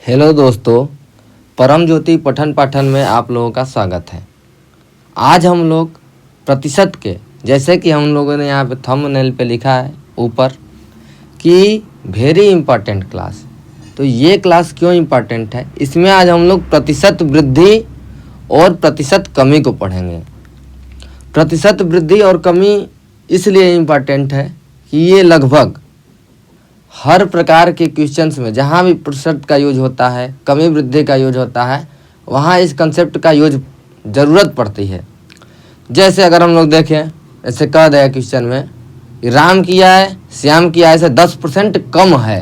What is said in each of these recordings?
Hello दोस्तों, परम ज्योति पठन पाठन में आप लोगों का स्वागत है। आज हम लोग प्रतिशत के, जैसे कि हम लोगों ने यहाँ पे थंबनेल पे लिखा है ऊपर कि वेरी इम्पॉर्टेंट क्लास। तो ये क्लास क्यों इम्पॉर्टेंट है, इसमें आज हम लोग प्रतिशत वृद्धि और प्रतिशत कमी को पढ़ेंगे। प्रतिशत वृद्धि और कमी इसलिए इम्पॉर्टेंट है कि ये लगभग हर प्रकार के क्वेश्चंस में जहाँ भी प्रतिशत का यूज होता है, कमी वृद्धि का यूज होता है, वहाँ इस कंसेप्ट का यूज ज़रूरत पड़ती है। जैसे अगर हम लोग देखें, ऐसे कह दिया क्वेश्चन में कि राम किया है श्याम किया है से 10% कम है,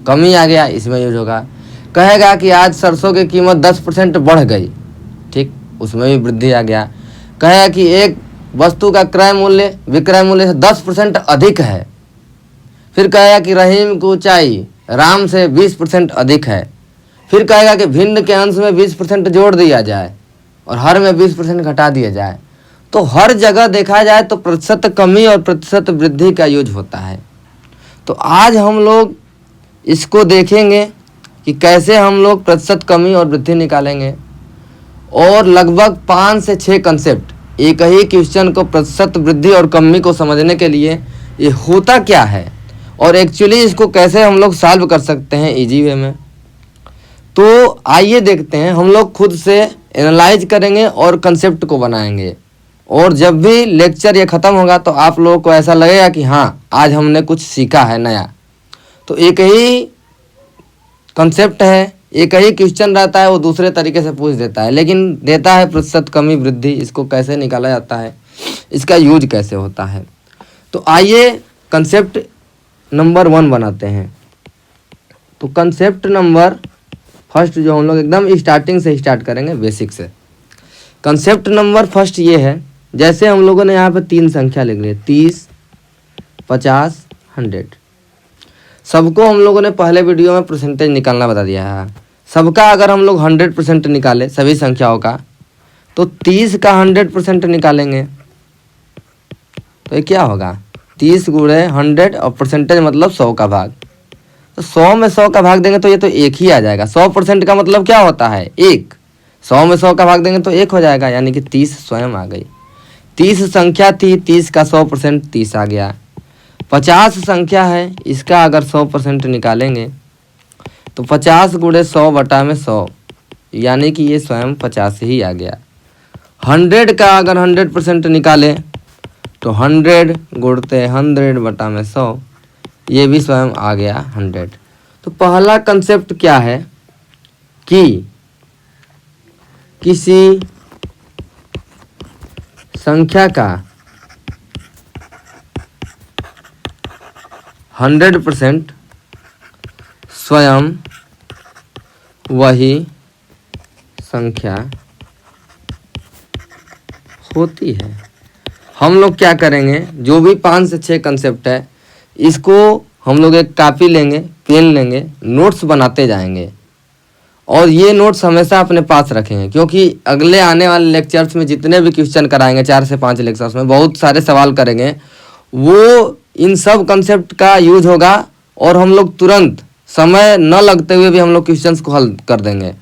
कमी आ गया, इसमें यूज होगा। कहेगा कि आज सरसों की कीमत 10% बढ़ गई, ठीक, उसमें भी वृद्धि आ गया। कहेगा कि एक वस्तु का क्रय मूल्य विक्रय मूल्य से 10% अधिक है। फिर कहेगा कि रहीम की ऊंचाई राम से 20% अधिक है। फिर कहेगा कि भिन्न के अंश में 20% जोड़ दिया जाए और हर में 20% घटा दिया जाए। तो हर जगह देखा जाए तो प्रतिशत कमी और प्रतिशत वृद्धि का यूज होता है। तो आज हम लोग इसको देखेंगे कि कैसे हम लोग प्रतिशत कमी और वृद्धि निकालेंगे, और लगभग 5 से 6 कंसेप्ट एक ही क्वेश्चन को प्रतिशत वृद्धि और कमी को समझने के लिए ये होता क्या है और एक्चुअली इसको कैसे हम लोग सॉल्व कर सकते हैं इजी वे में। तो आइए देखते हैं, हम लोग खुद से एनालाइज करेंगे और कंसेप्ट को बनाएंगे, और जब भी लेक्चर ये ख़त्म होगा तो आप लोगों को ऐसा लगेगा कि हाँ, आज हमने कुछ सीखा है नया। तो एक ही कंसेप्ट है, एक ही क्वेश्चन रहता है, वो दूसरे तरीके से पूछ देता है, लेकिन देता है प्रतिशत कमी वृद्धि। इसको कैसे निकाला जाता है, इसका यूज कैसे होता है। तो आइए कंसेप्ट नंबर 1 बनाते हैं। तो कंसेप्ट नंबर फर्स्ट जो हम लोग एकदम स्टार्टिंग से स्टार्ट करेंगे, बेसिक से। कंसेप्ट नंबर फर्स्ट ये है, जैसे हम लोगों ने यहाँ पे 3 संख्या लिख ली, 30, 50, 100। सबको हम लोगों ने पहले वीडियो में परसेंटेज निकालना बता दिया है। सबका अगर हम लोग 100% निकाले सभी संख्याओं का, तो 30 का 100% निकालेंगे तो ये क्या होगा, 30 गुणे 100 और परसेंटेज मतलब 100 का भाग। तो 100 में 100 का भाग देंगे तो ये तो 1 ही आ जाएगा। 100% का मतलब क्या होता है, 1। 100 में 100 का भाग देंगे तो 1 हो जाएगा, यानी कि 30 स्वयं आ गई। 30 संख्या थी, 30 का 100% 30 आ गया। 50 संख्या है, इसका अगर 100% निकालेंगे तो 50 गुणे 100 बटा में 100, यानी कि ये स्वयं 50 ही आ गया। 100 का अगर 100% निकालें तो 100 गुणते 100 बटा में 100, ये भी स्वयं आ गया 100। तो पहला कंसेप्ट क्या है कि किसी संख्या का 100% स्वयं वही संख्या होती है। हम लोग क्या करेंगे, जो भी 5 से 6 कंसेप्ट है, इसको हम लोग एक कॉपी लेंगे, पेन लेंगे, नोट्स बनाते जाएंगे, और ये नोट्स हमेशा अपने पास रखेंगे, क्योंकि अगले आने वाले लेक्चर्स में जितने भी क्वेश्चन कराएंगे, 4 से 5 लेक्चर्स में बहुत सारे सवाल करेंगे, वो इन सब कंसेप्ट का यूज होगा, और हम लोग तुरंत समय न लगते हुए भी हम लोग क्वेश्चंस को हल कर देंगे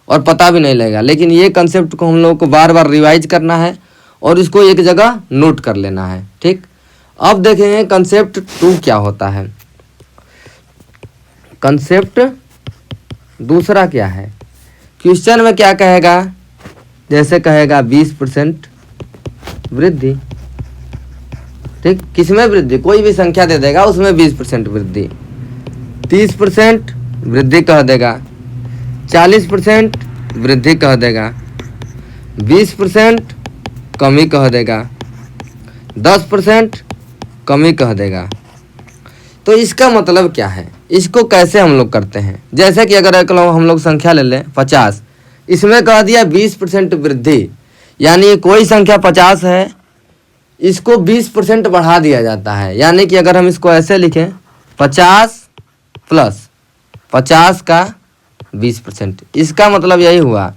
और पता भी नहीं लगेगा। लेकिन ये कंसेप्ट को हम लोग को बार बार रिवाइज करना है और इसको एक जगह नोट कर लेना है, ठीक। अब देखेंगे कंसेप्ट 2 क्या होता है। कंसेप्ट दूसरा क्या है, क्वेश्चन में क्या कहेगा, जैसे कहेगा 20% वृद्धि, ठीक। किसमें वृद्धि, कोई भी संख्या दे देगा उसमें 20% वृद्धि। 30% वृद्धि कह देगा, 40% वृद्धि कह देगा, 20% कमी कह देगा, 10% कमी कह देगा। तो इसका मतलब क्या है, इसको कैसे हम लोग करते हैं। जैसे कि अगर हम लोग संख्या ले लें 50, इसमें कह दिया 20% वृद्धि, यानी कोई संख्या 50 है, इसको 20% बढ़ा दिया जाता है। यानी कि अगर हम इसको ऐसे लिखें 50 प्लस 50 का 20%, इसका मतलब यही हुआ,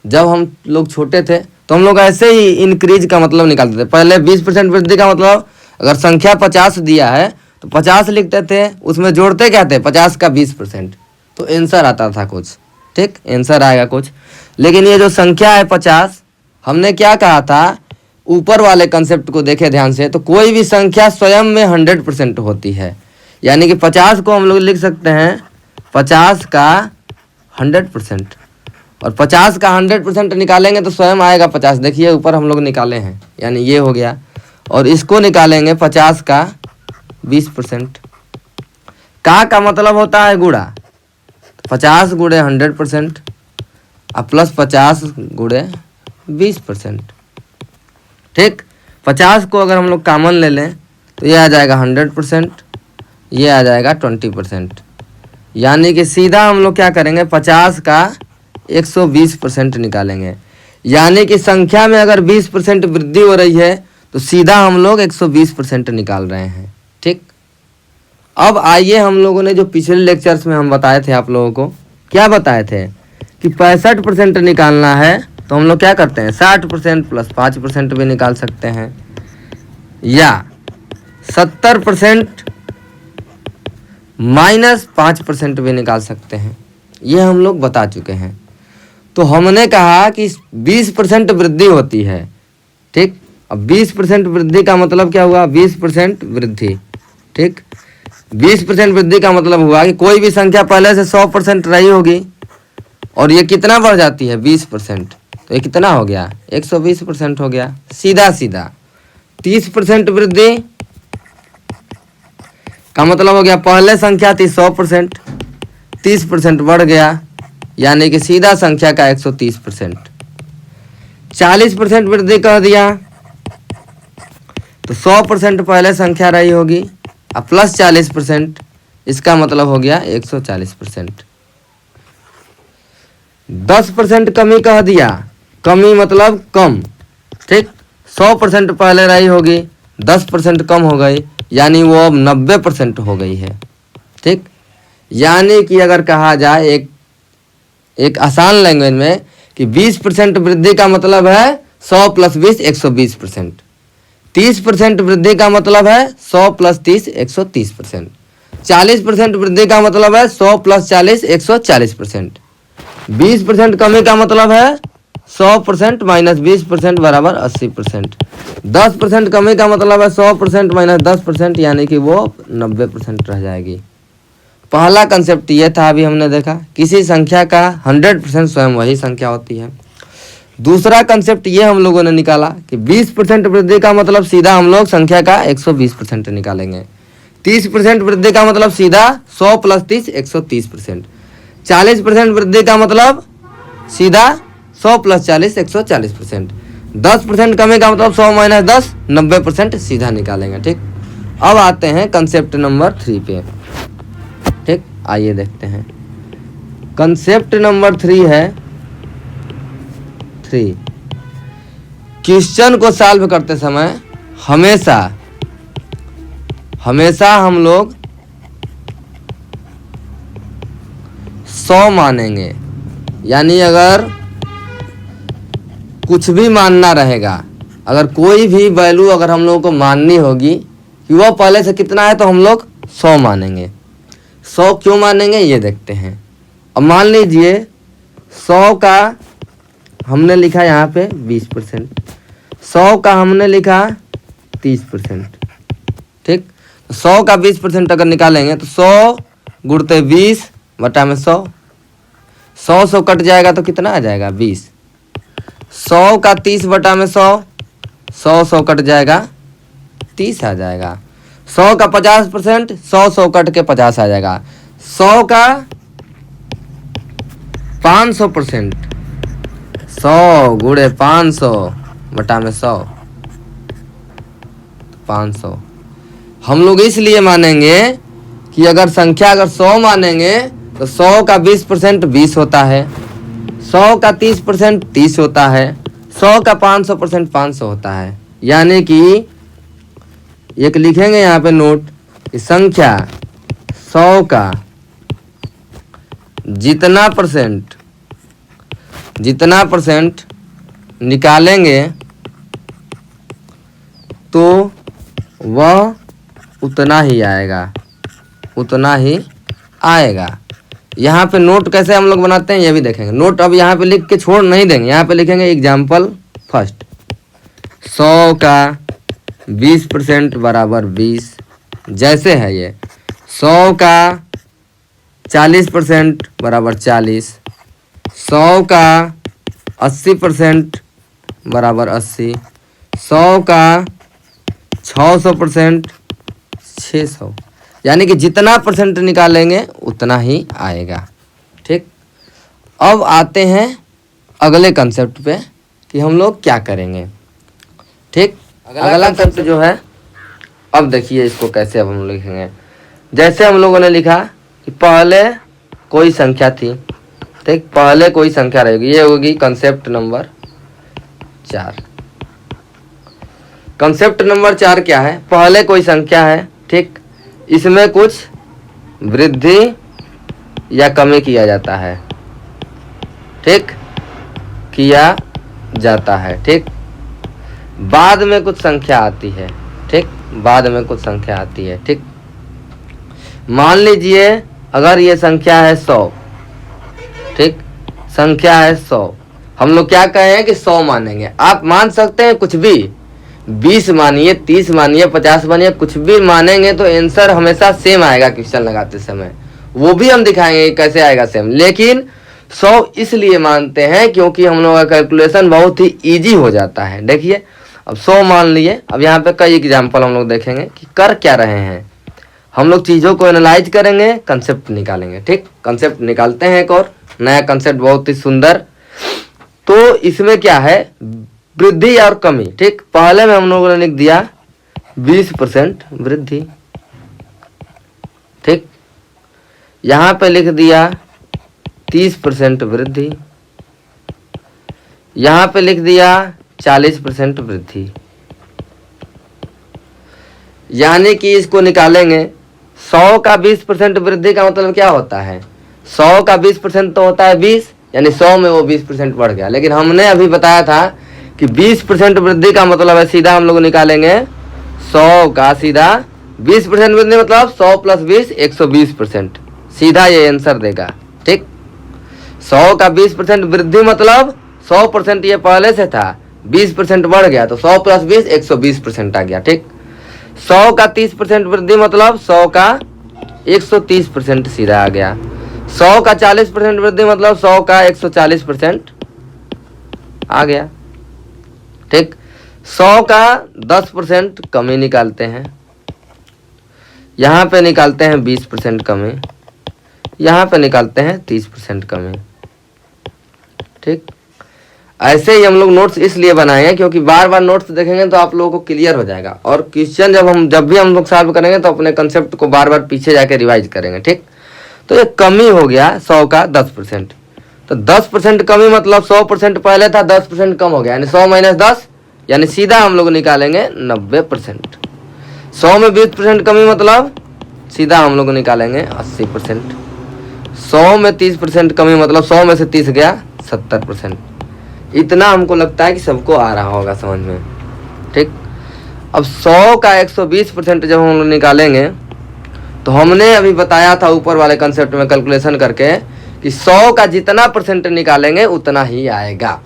जब हम लोग छोटे थे तो हम लोग ऐसे ही इंक्रीज का मतलब निकालते थे। पहले 20% वृद्धि का मतलब, अगर संख्या 50 दिया है तो 50 लिखते थे, उसमें जोड़ते क्या थे, 50 का 20%, तो आंसर आता था कुछ। ठीक, आंसर आएगा कुछ। लेकिन ये जो संख्या है 50, हमने क्या कहा था, ऊपर वाले कंसेप्ट को देखे ध्यान से, तो कोई भी संख्या स्वयं में 100% होती है। यानी कि 50 को हम लोग लिख सकते हैं 50 का 100%, और 50 का 100% निकालेंगे तो स्वयं आएगा 50। देखिए ऊपर हम लोग निकाले हैं, यानी ये हो गया। और इसको निकालेंगे 50 का 20%। का मतलब होता है गुणा, 50 गुणे 100% और प्लस 50 गुणे 20%। ठीक, 50 को अगर हम लोग कॉमन ले लें तो ये आ जाएगा 100%, ये आ जाएगा 20%। यानी कि सीधा हम लोग क्या करेंगे, 50 का 120% निकालेंगे। यानी कि संख्या में अगर 20% वृद्धि हो रही है तो सीधा हम लोग 120% निकाल रहे हैं। ठीक, अब आइए हम लोगों ने जो पिछले लेक्चर्स में हम बताए थे आप लोगों को, क्या बताए थे कि 65% निकालना है तो हम लोग क्या करते हैं, 60% प्लस 5% भी निकाल सकते हैं, या 70% माइनस 5% भी निकाल सकते हैं। ये हम लोग बता चुके हैं। तो हमने कहा कि 20% वृद्धि होती है। ठीक, अब 20% वृद्धि का मतलब क्या हुआ, 20% वृद्धि। ठीक, 20% वृद्धि का मतलब हुआ कि कोई भी संख्या पहले से 100% रही होगी और ये कितना बढ़ जाती है, 20%, तो ये कितना हो गया, 120% हो गया। सीधा सीधा 30% वृद्धि का मतलब हो गया, पहले संख्या थी 100%, 30% बढ़ गया, यानी कि सीधा संख्या का 130%। 40% वृद्धि कह दिया तो 100% पहले संख्या रही होगी और प्लस 40%, इसका मतलब हो गया 140%। 10% कमी कह दिया, कमी मतलब कम। ठीक, 100% पहले रही होगी, 10% कम हो गई, यानी वो अब 90% हो गई है। ठीक, यानी कि अगर कहा जाए एक आसान लैंग्वेज में कि 20% वृद्धि का मतलब है 100 प्लस 20 120%। 30% वृद्धि का मतलब है 100 प्लस 30 130%। 40% वृद्धि का मतलब है 100 प्लस 40 140%। 20% कमी का मतलब है 100% माइनस 20% बराबर 80%। 10% कमी का मतलब है 100% माइनस 10%, यानी कि वो 90% रह जाएगी। पहला कंसेप्ट ये था, अभी हमने देखा किसी संख्या का 100% स्वयं वही संख्या होती है। दूसरा कंसेप्ट ये हम लोगों ने निकाला कि 20% वृद्धि का मतलब सीधा हम लोग संख्या का 120% निकालेंगे। 30% वृद्धि का मतलब सीधा 100 प्लस 30 130%। 40% वृद्धि का मतलब सीधा 100 प्लस 40 140%। 10% कमी का मतलब 100 माइनस 10 90% सीधा निकालेंगे। ठीक, अब आते हैं कंसेप्ट नंबर 3 पे। ठीक, आइए देखते हैं। कंसेप्ट नंबर 3 है 3। क्वेश्चन को सॉल्व करते समय हमेशा हम लोग 100 मानेंगे। यानी अगर कुछ भी मानना रहेगा, अगर कोई भी वैल्यू अगर हम लोगों को माननी होगी कि वह पहले से कितना है, तो हम लोग 100 मानेंगे। 100 क्यों मानेंगे ये देखते हैं। अब मान लीजिए 100 का हमने लिखा यहाँ पे 20%, 100 का हमने लिखा 30%। ठीक, 100 का 20% अगर निकालेंगे तो 100 गुणते 20 बटा में 100, 100 कट जाएगा तो कितना आ जाएगा 20। 100 का 30 बटा में 100, 100 कट जाएगा 30 आ जाएगा। 100 का 50%, 100 कट के 50 आ जाएगा। 100 का 500%, 100 गुणे 500 बटा में 100, 500। हम लोग इसलिए मानेंगे कि अगर संख्या अगर 100 मानेंगे तो 100 का 20% 20 होता है, 100 का 30% 30 होता है, 100 का 500% 500 होता है। यानी कि एक लिखेंगे यहाँ पे नोट कि संख्या 100 का जितना परसेंट निकालेंगे तो वह उतना ही आएगा। यहाँ पे नोट कैसे हम लोग बनाते हैं ये भी देखेंगे। नोट अब यहाँ पे लिख के छोड़ नहीं देंगे, यहाँ पे लिखेंगे एग्जाम्पल फर्स्ट 100 का 20% बराबर 20, जैसे है ये 100 का 40% बराबर 40, 100 का 80% बराबर 80, 100 का 600% 600, यानी कि जितना परसेंट निकालेंगे उतना ही आएगा। ठीक, अब आते हैं अगले कंसेप्ट पे कि हम लोग क्या करेंगे। ठीक, अगला कंसेप्ट जो है, अब देखिए इसको कैसे अब हम लोग लिखेंगे। जैसे हम लोगों ने लिखा कि पहले कोई संख्या थी, ठीक, पहले कोई संख्या रहेगी, ये होगी कंसेप्ट नंबर 4। कंसेप्ट नंबर 4 क्या है? पहले कोई संख्या है, ठीक, इसमें कुछ वृद्धि या कमी किया जाता है, ठीक, किया जाता है। ठीक, बाद में कुछ संख्या आती है, ठीक, बाद में कुछ संख्या आती है। ठीक, मान लीजिए अगर ये संख्या है 100, ठीक, संख्या है 100, हम लोग क्या कहें कि 100 मानेंगे। आप मान सकते हैं कुछ भी, 20 मानिए, 30 मानिए, 50 मानिए, कुछ भी मानेंगे तो आंसर हमेशा सेम आएगा क्वेश्चन लगाते समय। वो भी हम दिखाएंगे कैसे आएगा सेम, लेकिन 100 इसलिए मानते हैं क्योंकि हम लोग का कैलकुलेशन बहुत ही इजी हो जाता है। देखिए अब 100 मान लिए, अब यहाँ पे कई एग्जाम्पल हम लोग देखेंगे कि कर क्या रहे हैं। हम लोग चीज़ों को एनालाइज करेंगे, कंसेप्ट निकालेंगे। ठीक, कंसेप्ट निकालते हैं एक और नया कंसेप्ट बहुत ही सुंदर। तो इसमें क्या है, वृद्धि और कमी। ठीक, पहले में हम लोगों ने लिख दिया 20% वृद्धि, ठीक, यहाँ पे लिख दिया 30% वृद्धि, यहाँ पे लिख दिया 40% वृद्धि। यानी कि इसको निकालेंगे, 100 का 20% वृद्धि का मतलब क्या होता है? 100 का 20% तो होता है 20, यानी 100 में वो 20% बढ़ गया। लेकिन हमने अभी बताया था कि 20% वृद्धि का मतलब है, सीधा हम लोग निकालेंगे 100 का सीधा 20% वृद्धि मतलब 100 + 20 120%, सीधा ये आंसर देगा। ठीक, 100 का 20% वृद्धि मतलब 100% ये पहले से था, 20% बढ़ गया तो 100 + 20 120% आ गया। ठीक, 100 का 30% वृद्धि मतलब 100 का 130% सीधा आ गया। 100 का 40% वृद्धि मतलब 100 का 140% आ गया। ठीक, 100 का 10% कमी निकालते हैं, यहाँ पे निकालते हैं 20% कमी, यहाँ पे निकालते हैं 30% कमी। ठीक, ऐसे ही हम लोग नोट्स इसलिए बनाए हैं क्योंकि बार बार नोट्स देखेंगे तो आप लोगों को क्लियर हो जाएगा, और क्वेश्चन जब भी हम लोग सॉल्व करेंगे तो अपने कंसेप्ट को बार बार पीछे जाके रिवाइज करेंगे। ठीक, तो ये कमी हो गया 100 का 10%, तो 10% कमी मतलब 100% पहले था, 10% कम हो गया, यानी 100 - 10, यानी सीधा हम लोग निकालेंगे 90%। 100 में 20% कमी मतलब सीधा हम लोग निकालेंगे 80%। 100 में 30% कमी मतलब 100 में से 30 गया 70%। इतना हमको लगता है कि सबको आ रहा होगा समझ में। ठीक, अब 100 का 120% जब हम लोग निकालेंगे तो हमने अभी बताया था ऊपर वाले कंसेप्ट में कैलकुलेशन करके कि 100 का जितना परसेंट निकालेंगे उतना ही आएगा।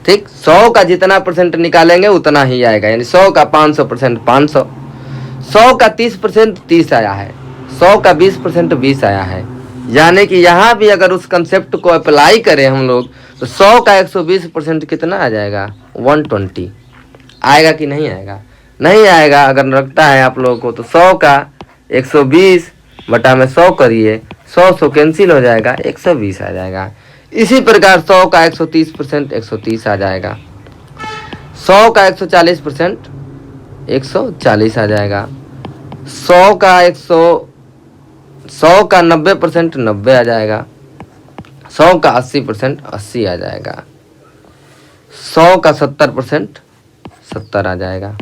ठीक, 100 का जितना परसेंट निकालेंगे उतना ही आएगा, यानी 100 का 500% 500, 100 का 30% 30 आया है, 100 का 20% 20 आया है। यानी कि यहाँ भी अगर उस कंसेप्ट को अप्लाई करें हम लोग तो 100 का 120% कितना आ जाएगा? 120 आएगा कि नहीं आएगा? नहीं आएगा। अगर रखता है आप लोगों को तो 100 का 120 बटा में 100 करिए, 100 कैंसिल हो जाएगा, 120 आ जाएगा। इसी प्रकार 100 का 130% 130 आ जाएगा, 100 का 140% 140 आ जाएगा, 100 का 90% 90 आ जाएगा, 100 का 80% 80 आ जाएगा, 100 का 70% 70 आ जाएगा।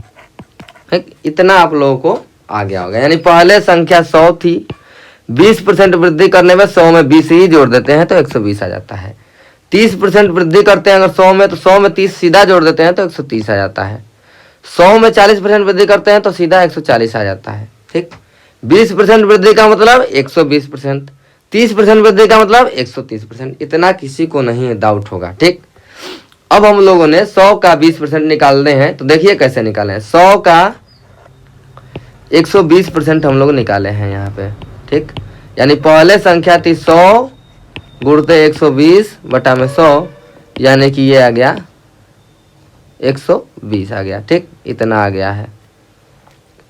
ठीक, इतना आप लोगों को आ गया होगा। यानी पहले संख्या 100 थी, 20% वृद्धि करने में 100 में 20 ही जोड़ देते हैं तो 120 आ जाता है। 30% वृद्धि करते हैं अगर 100 में तो 100 में 30 सीधा जोड़ देते हैं तो 130 आ जाता है। 100 में 40% वृद्धि करते हैं तो सीधा 140 आ जाता है। ठीक, 20% वृद्धि का मतलब 120%, 30% वृद्धि का मतलब 130%, इतना किसी को नहीं डाउट होगा। ठीक, अब हम लोगों ने 100 का 20% निकालने हैं, तो देखिए कैसे निकाले हैं। 100 का 120% हम लोग निकाले हैं यहाँ पे। ठीक, यानी पहले संख्या थी 100 गुणते 120 बटा में 100, यानी कि ये आ गया 120 आ गया। ठीक, इतना आ गया है।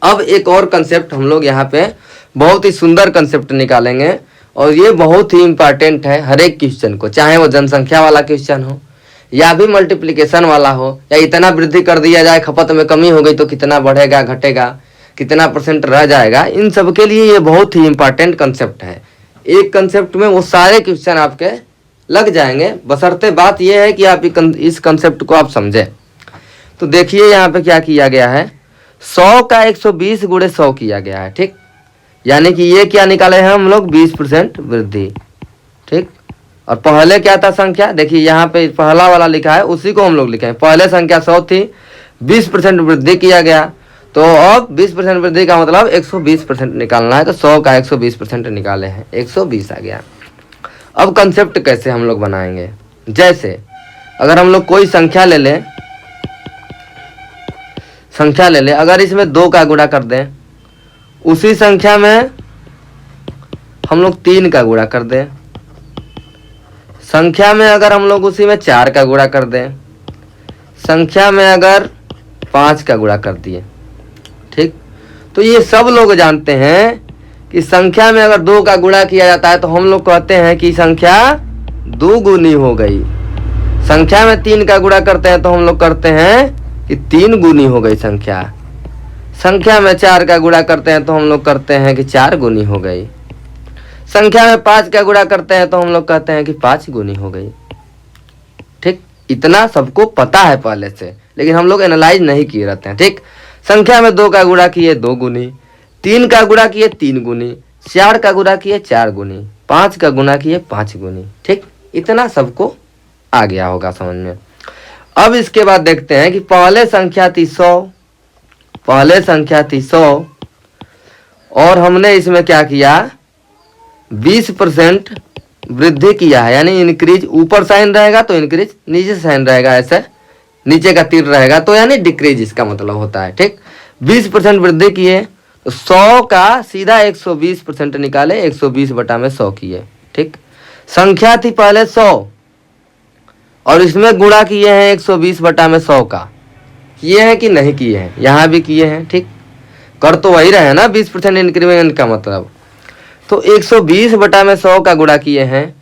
अब एक और कंसेप्ट हम लोग यहाँ पे बहुत ही सुंदर कंसेप्ट निकालेंगे, और ये बहुत ही इंपॉर्टेंट है हर एक क्वेश्चन को, चाहे वो जनसंख्या वाला क्वेश्चन हो या भी मल्टीप्लिकेशन वाला हो, या इतना वृद्धि कर दिया जाए, खपत में कमी हो गई तो कितना बढ़ेगा घटेगा, कितना % रह जाएगा, इन सब के लिए ये बहुत ही इंपॉर्टेंट कंसेप्ट है। एक कंसेप्ट में वो सारे क्वेश्चन आपके लग जाएंगे, बशर्ते बात ये है कि आप इस कंसेप्ट को आप समझें। तो देखिए यहाँ पे क्या किया गया है, 100 का 120 गुणे 100 किया गया है। ठीक, यानी कि ये क्या निकाले हैं हम लोग, 20% वृद्धि। ठीक, और पहले क्या था संख्या, देखिए यहाँ पे पहला वाला लिखा है, उसी को हम लोग लिखे हैं। पहले संख्या 100 थी, 20% वृद्धि किया गया, तो अब 20% वृद्धि का मतलब 120% निकालना है, तो 100 का 120% निकाले हैं, 120 आ गया। अब कंसेप्ट कैसे हम लोग बनाएंगे, जैसे अगर हम लोग कोई संख्या ले लें, अगर इसमें 2 का गुणा कर दें, उसी संख्या में हम लोग 3 का गुणा कर दें, संख्या में अगर हम लोग उसी में 4 का गुणा कर दें, संख्या में अगर 5 का गुणा कर दिए। ठीक, तो ये सब लोग जानते हैं कि संख्या में अगर 2 का गुणा किया जाता है तो हम लोग कहते हैं कि संख्या दुगुनी हो गई। संख्या में 3 का गुणा करते हैं तो हम लोग करते हैं कि 3 गुनी हो गई संख्या। संख्या में 4 का गुणा करते हैं तो हम लोग करते हैं कि 4 गुनी हो गई। संख्या में 5 का गुणा करते हैं तो हम लोग कहते हैं कि 5 गुनी हो गई। ठीक, इतना सबको पता है पहले से, लेकिन हम लोग एनालाइज नहीं किए रहते हैं। ठीक, संख्या में 2 का गुणा किए 2 गुनी, 3 का गुणा किए 3 गुनी, 4 का गुणा किए 4 गुनी, 5 का गुणा किए 5 गुनी। ठीक, इतना सबको आ गया होगा समझ में। अब इसके बाद देखते हैं कि पहले संख्या थी 100, और हमने इसमें क्या किया, 20% वृद्धि किया है, यानी इंक्रीज ऊपर साइन रहेगा तो इंक्रीज, नीचे साइन रहेगा ऐसे, नीचे का तीर रहेगा तो यानी डिक्रीज इसका मतलब होता है। ठीक, 20% वृद्धि किए, तो 100 का सीधा 120% निकाले, 120 बटा में 100 किए। ठीक, संख्या थी पहले 100 और इसमें गुणा किए हैं 120 बटा में 100 का, किए हैं कि नहीं किए हैं, यहाँ भी किए हैं। ठीक, कर तो वही रहे ना 20% इंक्रीमेंट का मतलब, तो 120 बटा में 100 का गुणा किए हैं।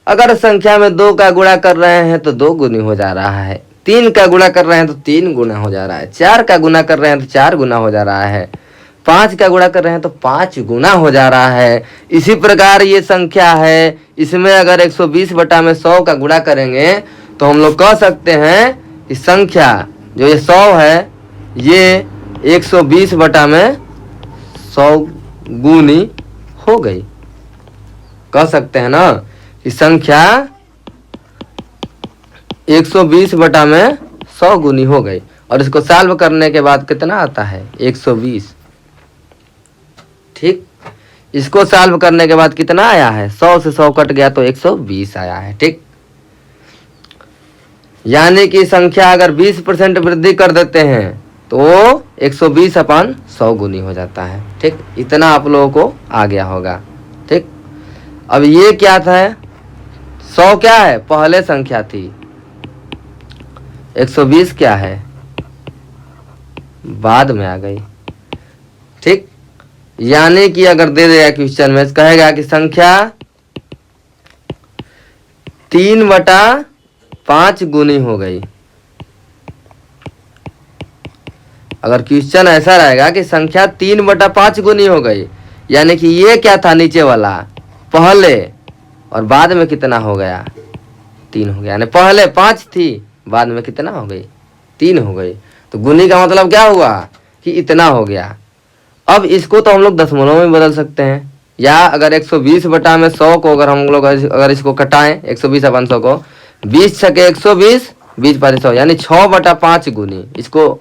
अगर संख्या में 2 का गुणा कर रहे हैं तो 2 गुनी हो जा रहा है, 3 का गुणा कर रहे हैं तो 3 गुना हो जा रहा है, 4 का गुणा कर रहे हैं तो 4 गुना हो जा रहा है, 5 का गुणा कर रहे हैं तो 5 गुना हो जा रहा है। इसी प्रकार ये संख्या है, इसमें अगर 120 बटा में 100 का गुणा करेंगे तो हम लोग कह सकते हैं कि संख्या जो ये 100 है ये 120 बटा में 100 गुनी हो गई। कह सकते हैं ना कि संख्या 120 बटा में 100 गुनी हो गई, और इसको सॉल्व करने के बाद कितना आता है, 120। ठीक, इसको सॉल्व करने के बाद कितना आया है, 100 से 100 कट गया तो 120 आया है। ठीक, यानी कि संख्या अगर 20% वृद्धि कर देते हैं तो 120 अपन 100 गुनी हो जाता है। ठीक, इतना आप लोगों को आ गया होगा। ठीक, अब ये क्या था, 100 क्या है, पहले संख्या थी, 120 क्या है, बाद में आ गई। ठीक, यानी कि अगर दे देगा क्वेश्चन में कहेगा कि संख्या 3 बटा 5 गुनी हो गई, अगर क्वेश्चन ऐसा रहेगा कि संख्या 3 बटा 5 गुनी हो गई, यानी कि ये क्या था नीचे वाला पहले, और बाद में कितना हो गया, 3 हो गया, यानी पहले 5 थी, बाद में कितना हो गई, 3 हो गई। तो गुनी का मतलब क्या हुआ कि इतना हो गया। अब इसको तो हम लोग दशमलव में बदल सकते हैं, या अगर 120 बटा में 100 को अगर हम लोग अगर इसको कटाएं 120 अपन 100 को, 20 छके 120, 20 पाँच 100, यानी 6 बटा 5 गुनी। इसको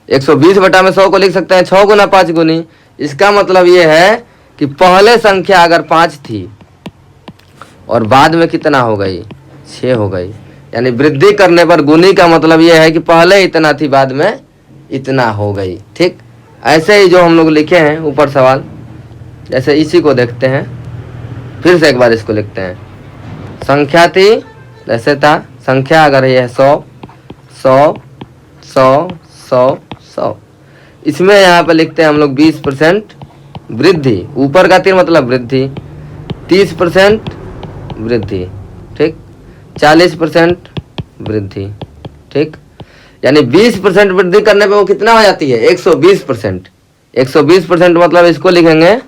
120 बटा में 100 को लिख सकते हैं 6 गुना 5 गुनी। इसका मतलब ये है कि पहले संख्या अगर 5 थी और बाद में कितना हो गई, 6 हो गई। यानी वृद्धि करने पर गुनी का मतलब यह है कि पहले इतना थी बाद में इतना हो गई। ठीक, ऐसे ही जो हम लोग लिखे हैं ऊपर सवाल, जैसे इसी को देखते हैं, फिर से एक बार इसको लिखते हैं। संख्या थी, जैसे था संख्या, अगर ये है 100 100 100 100 100, इसमें यहाँ पे लिखते हैं हम लोग 20% वृद्धि, ऊपर का तीर मतलब वृद्धि, 30% वृद्धि, ठीक, 40% वृद्धि। ठीक, यानी 20% वृद्धि करने पे वो कितना हो जाती है, 120%। 120% मतलब इसको लिखेंगे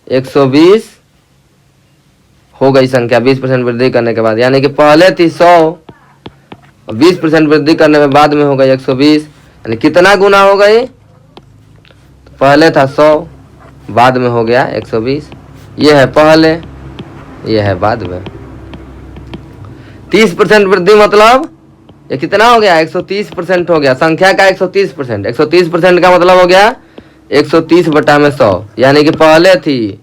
120 हो गई संख्या 20% वृद्धि करने के बाद। यानी कि पहले थी 100 और 20% वृद्धि करने में बाद में हो गई 120, यानी कितना गुना हो गई, तो पहले था 100, बाद में हो गया 120। ये है पहले, ये है बाद में। 30% वृद्धि मतलब ये कितना हो गया, 130% हो गया संख्या का 130%। 130% का मतलब हो गया 130/100, यानी कि पहले थी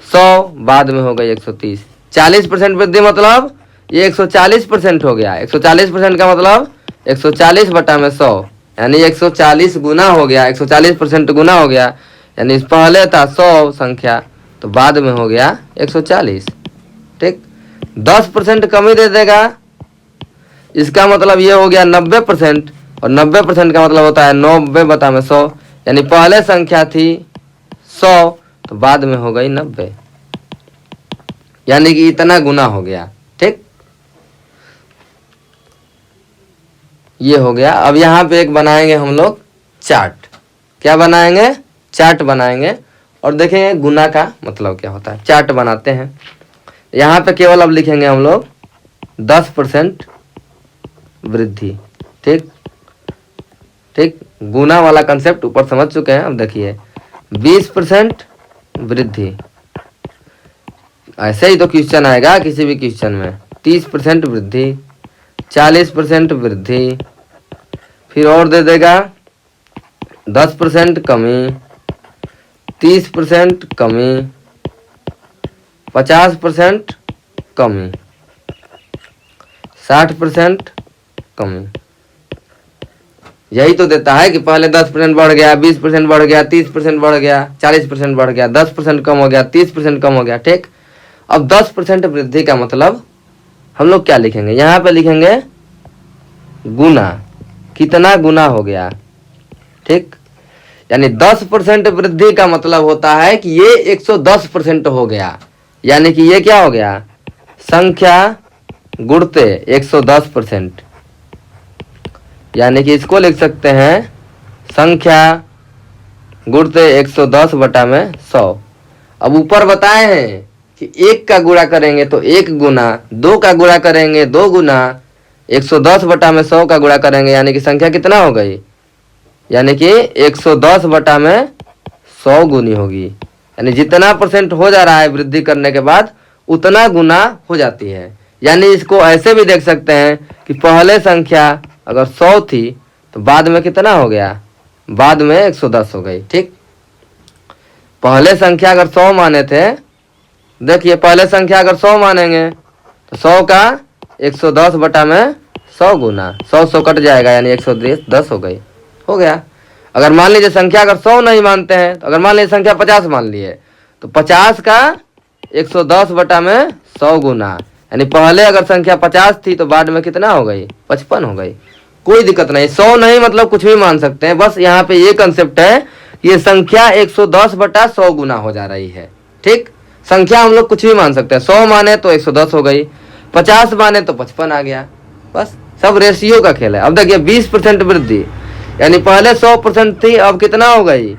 100, बाद में हो गई 130। 40% वृद्धि मतलब ये 140% हो गया। 140% का मतलब 140/100, यानी 140 गुना हो गया, 140% गुना हो गया। यानी पहले था 100 संख्या, तो बाद में हो गया 140। ठीक, 10% कमी दे देगा, इसका मतलब ये हो गया 90%, और 90% का मतलब होता है 90/100, यानी पहले संख्या थी 100 तो बाद में हो गई 90, यानी कि इतना गुना हो गया। ठीक, ये हो गया। अब यहाँ पे एक बनाएंगे हम लोग चार्ट। क्या बनाएंगे, चार्ट बनाएंगे और देखेंगे गुना का मतलब क्या होता है। चार्ट बनाते हैं। यहाँ पे केवल अब लिखेंगे हम लोग 10% वृद्धि। ठीक ठीक, गुना वाला कंसेप्ट ऊपर समझ चुके हैं। अब देखिए 20% वृद्धि, ऐसे ही तो क्वेश्चन आएगा किसी भी क्वेश्चन में। 30% वृद्धि, 40% वृद्धि, फिर और दे देगा 10% कमी, 30% कमी, 50% कमी, 60% कमी। यही तो देता है कि पहले 10% बढ़ गया, 20% बढ़ गया, 30% बढ़ गया, 40% बढ़ गया, 10% कम हो गया, 30% कम हो गया। ठीक, अब 10% वृद्धि का मतलब हम लोग क्या लिखेंगे, यहाँ पे लिखेंगे गुना, कितना गुना हो गया। ठीक, यानी 10% वृद्धि का मतलब होता है कि ये 110% हो गया, यानी कि ये क्या हो गया, संख्या गुणते 110%, यानी कि इसको लिख सकते हैं संख्या गुणते 110/100। अब ऊपर बताए हैं कि 1 का गुणा करेंगे तो 1 गुना, 2 का गुणा करेंगे 2 गुना, 110/100 का गुणा करेंगे, यानी कि संख्या कितना हो गई, यानी कि 110/100 गुनी होगी। यानी जितना परसेंट हो जा रहा है वृद्धि करने के बाद उतना गुना हो जाती है। यानी इसको ऐसे भी देख सकते हैं कि पहले संख्या अगर 100 थी तो बाद में कितना हो गया, बाद में 110 हो गई। ठीक, पहले संख्या अगर 100 माने थे, देखिए पहले संख्या अगर 100 मानेंगे तो 100 का 110/100 गुना, 100 कट जाएगा, यानी 110 हो गई, हो गया। अगर मान लीजिए संख्या अगर 100 नहीं मानते हैं, तो अगर मान लीजिए संख्या 50 मान लिए, तो 50 का 110/100 गुना, यानी पहले अगर संख्या 50 थी तो बाद में कितना हो गई, 55 हो गई। कोई दिक्कत नहीं, 100 नहीं मतलब कुछ भी मान सकते हैं। बस यहाँ पे ये कंसेप्ट है, ये संख्या 110/100 गुना हो जा रही है। ठीक, संख्या हम लोग कुछ भी मान सकते हैं। 100 माने तो 110 हो गई, 50 माने तो 55 आ गया। बस सब रेशियो का खेल है। अब देखिए 20% वृद्धि, यानी पहले 100% थी, अब कितना हो गई,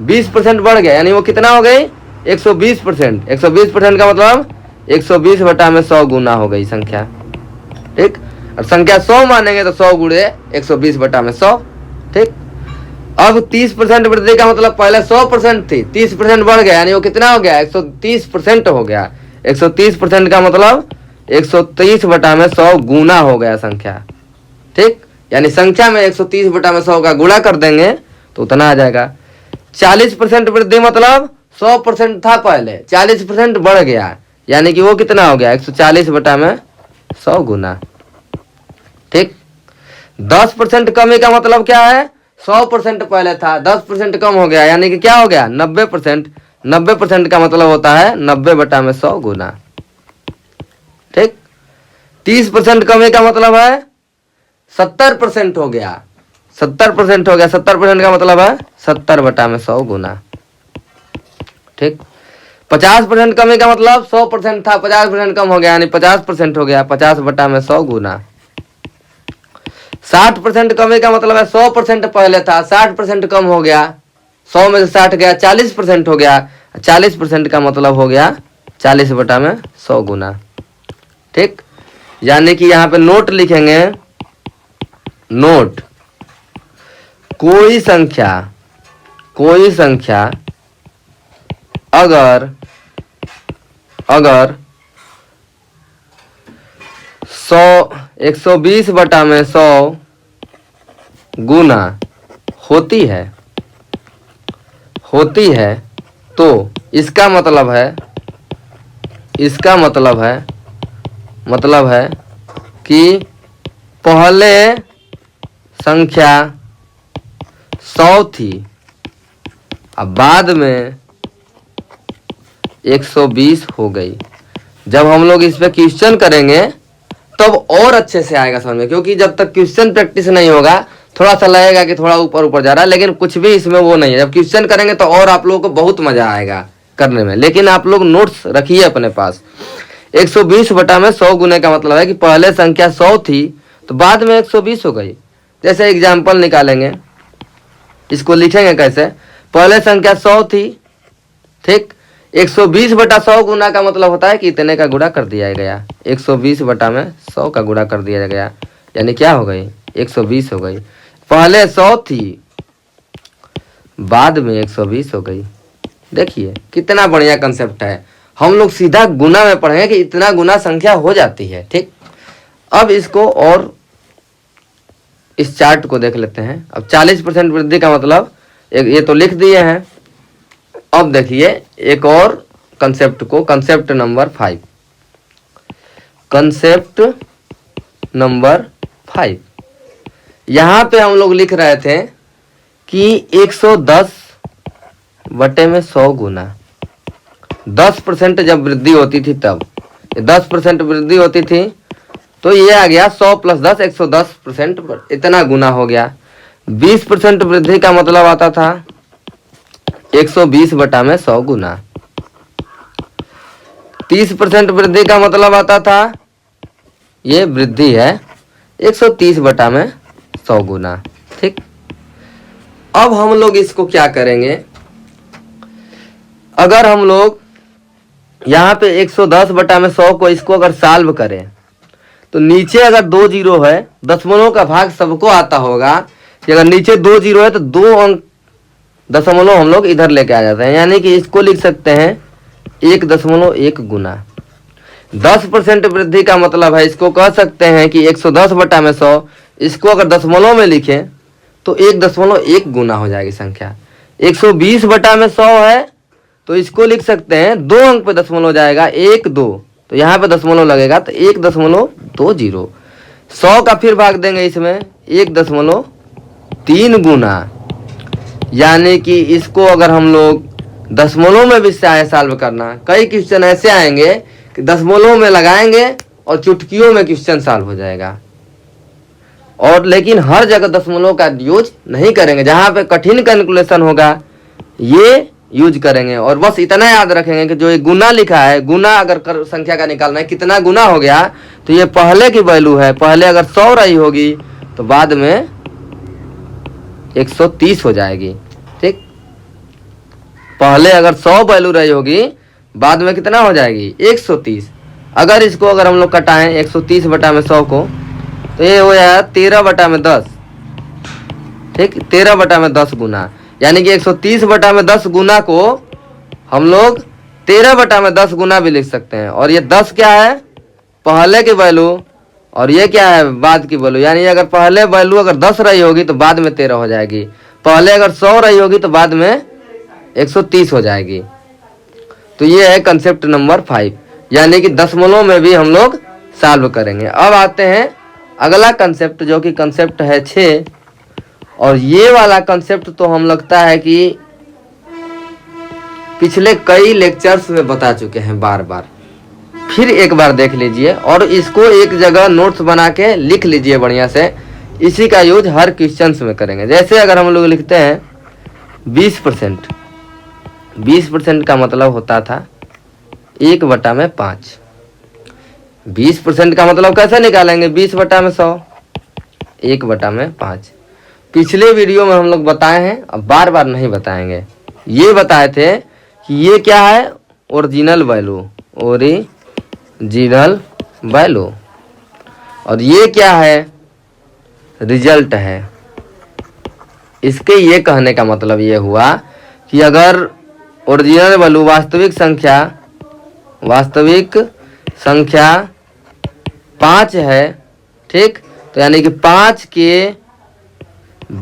20% बढ़ गया, यानी वो कितना हो गई, 120%। 120% का मतलब 120/100 गुना हो गई संख्या। ठीक, और संख्या 100 मानेंगे तो 100 गुणे 120/100। ठीक, अब 30% वृद्धि का मतलब पहले 100% थी, 30% बढ़ गया, यानी वो कितना हो गया, 130% हो गया। 130% का मतलब 130/100 गुना हो गया संख्या। ठीक, यानी संख्या में 130/100 का गुणा कर देंगे तो उतना आ जाएगा। 40% वृद्धि मतलब 100% था पहले, 40% बढ़ गया, यानी कि वो कितना हो गया 140 बटा में 100 गुना। ठीक, 10% कमी का मतलब क्या है, 100% पहले था, 10% कम हो गया यानी कि क्या हो गया 90%। 90% का मतलब होता है 90 बटा में 100 गुना। ठीक, 30% कमी का मतलब है 70% हो गया, 70% हो गया, 70% का मतलब है 70 बटा में 100 गुना। ठीक, 50% कमी का मतलब 100% था, 50% कम हो गया यानी 50% हो गया, 50 बटा में 100 गुना। 60% कमी का मतलब है 100% पहले था, 60% कम हो गया, 100 में से 60 गया, 40% हो गया, 40% का मतलब हो गया 40 बटा में 100 गुना। ठीक, यानी कि यहाँ पे नोट लिखेंगे, नोट कोई संख्या अगर 120 बटा में 100 गुना होती है तो इसका मतलब है कि पहले संख्या 100 थी, अब बाद में 120 हो गई। जब हम लोग इस पे क्वेश्चन करेंगे तब और अच्छे से आएगा समझ में, क्योंकि जब तक क्वेश्चन प्रैक्टिस नहीं होगा थोड़ा सा लगेगा कि थोड़ा ऊपर ऊपर जा रहा है, लेकिन कुछ भी इसमें वो नहीं है। जब क्वेश्चन करेंगे तो और आप लोगों को बहुत मजा आएगा करने में। लेकिन आप लोग नोट्स रखिए अपने पास। 120 बटा में 100 गुने का मतलब है कि पहले संख्या 100 थी तो बाद में 120 हो गई। जैसे एग्जाम्पल निकालेंगे, इसको लिखेंगे कैसे, पहले संख्या 100 थी, ठीक, 120 बटा 100 गुना का मतलब होता है कि इतने का गुणा कर दिया गया, 120 बटा में 100 का गुणा कर दिया गया, यानी क्या हो गई 120 हो गई। पहले 100 थी बाद में 120 हो गई। देखिए कितना बढ़िया कंसेप्ट है। हम लोग सीधा गुना में पढ़ेंगे कि इतना गुना संख्या हो जाती है। ठीक, अब इसको और इस चार्ट को देख लेते हैं। अब 40% वृद्धि का मतलब ये तो लिख दिए हैं। अब देखिए एक और कंसेप्ट को, कंसेप्ट नंबर 5, कंसेप्ट नंबर 5। यहाँ पे हम लोग लिख रहे थे कि 110 बटे में 100 गुना 10% जब वृद्धि होती थी तब 10% वृद्धि होती थी तो ये आ गया 100 प्लस 10 110%, इतना गुना हो गया। 20% वृद्धि का मतलब आता था 120 बटा में 100 गुना। 30% वृद्धि का मतलब आता था, ये वृद्धि है, 130 बटा में 100 गुना। ठीक, अब हम लोग इसको क्या करेंगे, अगर हम लोग यहाँ पे 110 बटा में 100 को इसको अगर सॉल्व करें तो नीचे अगर 2 जीरो है, दशमलव का भाग सबको आता होगा कि अगर नीचे 2 जीरो है तो 2 अंक दशमलव हम लोग इधर लेके आ जाते हैं, यानी कि इसको लिख सकते हैं 1.1 गुना। 10% वृद्धि का मतलब है, इसको कह सकते हैं कि 110 बटा में 100, इसको अगर दशमलव में लिखें तो 1.1 गुना हो जाएगी संख्या। 120 बटा में 100 है तो इसको लिख सकते हैं 2 अंक पे दशमलव जाएगा 1 2, तो यहाँ पे दशमलव लगेगा तो 1.20। 100 का फिर भाग देंगे इसमें 1.3 गुना, यानी कि इसको अगर हम लोग दशमलव में भी चाहे सॉल्व करना, कई क्वेश्चन ऐसे आएंगे कि दशमलव में लगाएंगे और चुटकियों में क्वेश्चन सॉल्व हो जाएगा। और लेकिन हर जगह दशमलव का यूज नहीं करेंगे, जहाँ पे कठिन कैलकुलेशन होगा ये यूज करेंगे। और बस इतना याद रखेंगे कि जो ये गुना लिखा है, गुना अगर संख्या का निकालना है कितना गुना हो गया तो ये पहले की वैल्यू है, पहले अगर 100 रही होगी तो बाद में 130 हो जाएगी। ठीक, पहले अगर 100 वैल्यू रही होगी बाद में कितना हो जाएगी 130। अगर इसको अगर हम लोग कटाएं 130 बटा में 100 को तो ये हो जाएगा 13 बटा में 10। ठीक, 13 बटा में 10 गुना, यानी कि 130 बटा में 10 गुना को हम लोग 13 बटा में 10 गुना भी लिख सकते हैं। और ये 10 क्या है पहले की वैल्यू और ये क्या है बाद की वैल्यू, यानी अगर पहले वैल्यू अगर 10 रही होगी तो बाद में 13 हो जाएगी, पहले अगर 100 रही होगी तो बाद में 130 हो जाएगी। तो ये है कंसेप्ट नंबर 5। यानी कि दशमलव में भी हम लोग सॉल्व करेंगे। अब आते हैं अगला कंसेप्ट, जो कि कंसेप्ट है 6। और ये वाला कंसेप्ट तो हम लगता है कि पिछले कई लेक्चर्स में बता चुके हैं बार बार, फिर एक बार देख लीजिए और इसको एक जगह नोट्स बना के लिख लीजिए बढ़िया से। इसी का यूज हर क्वेश्चंस में करेंगे। जैसे अगर हम लोग लिखते हैं 20%, 20% का मतलब होता था 1/5। 20% का मतलब कैसे निकालेंगे? 20/100, 1/5। पिछले वीडियो में हम लोग बताए हैं, अब बार बार नहीं बताएंगे। ये बताए थे कि ये क्या है? Original value, original value. और ये क्या है? रिजल्ट है। इसके ये कहने का मतलब ये हुआ कि अगर ओरिजिनल वैल्यू वास्तविक संख्या 5 है, ठीक, तो यानी कि 5 के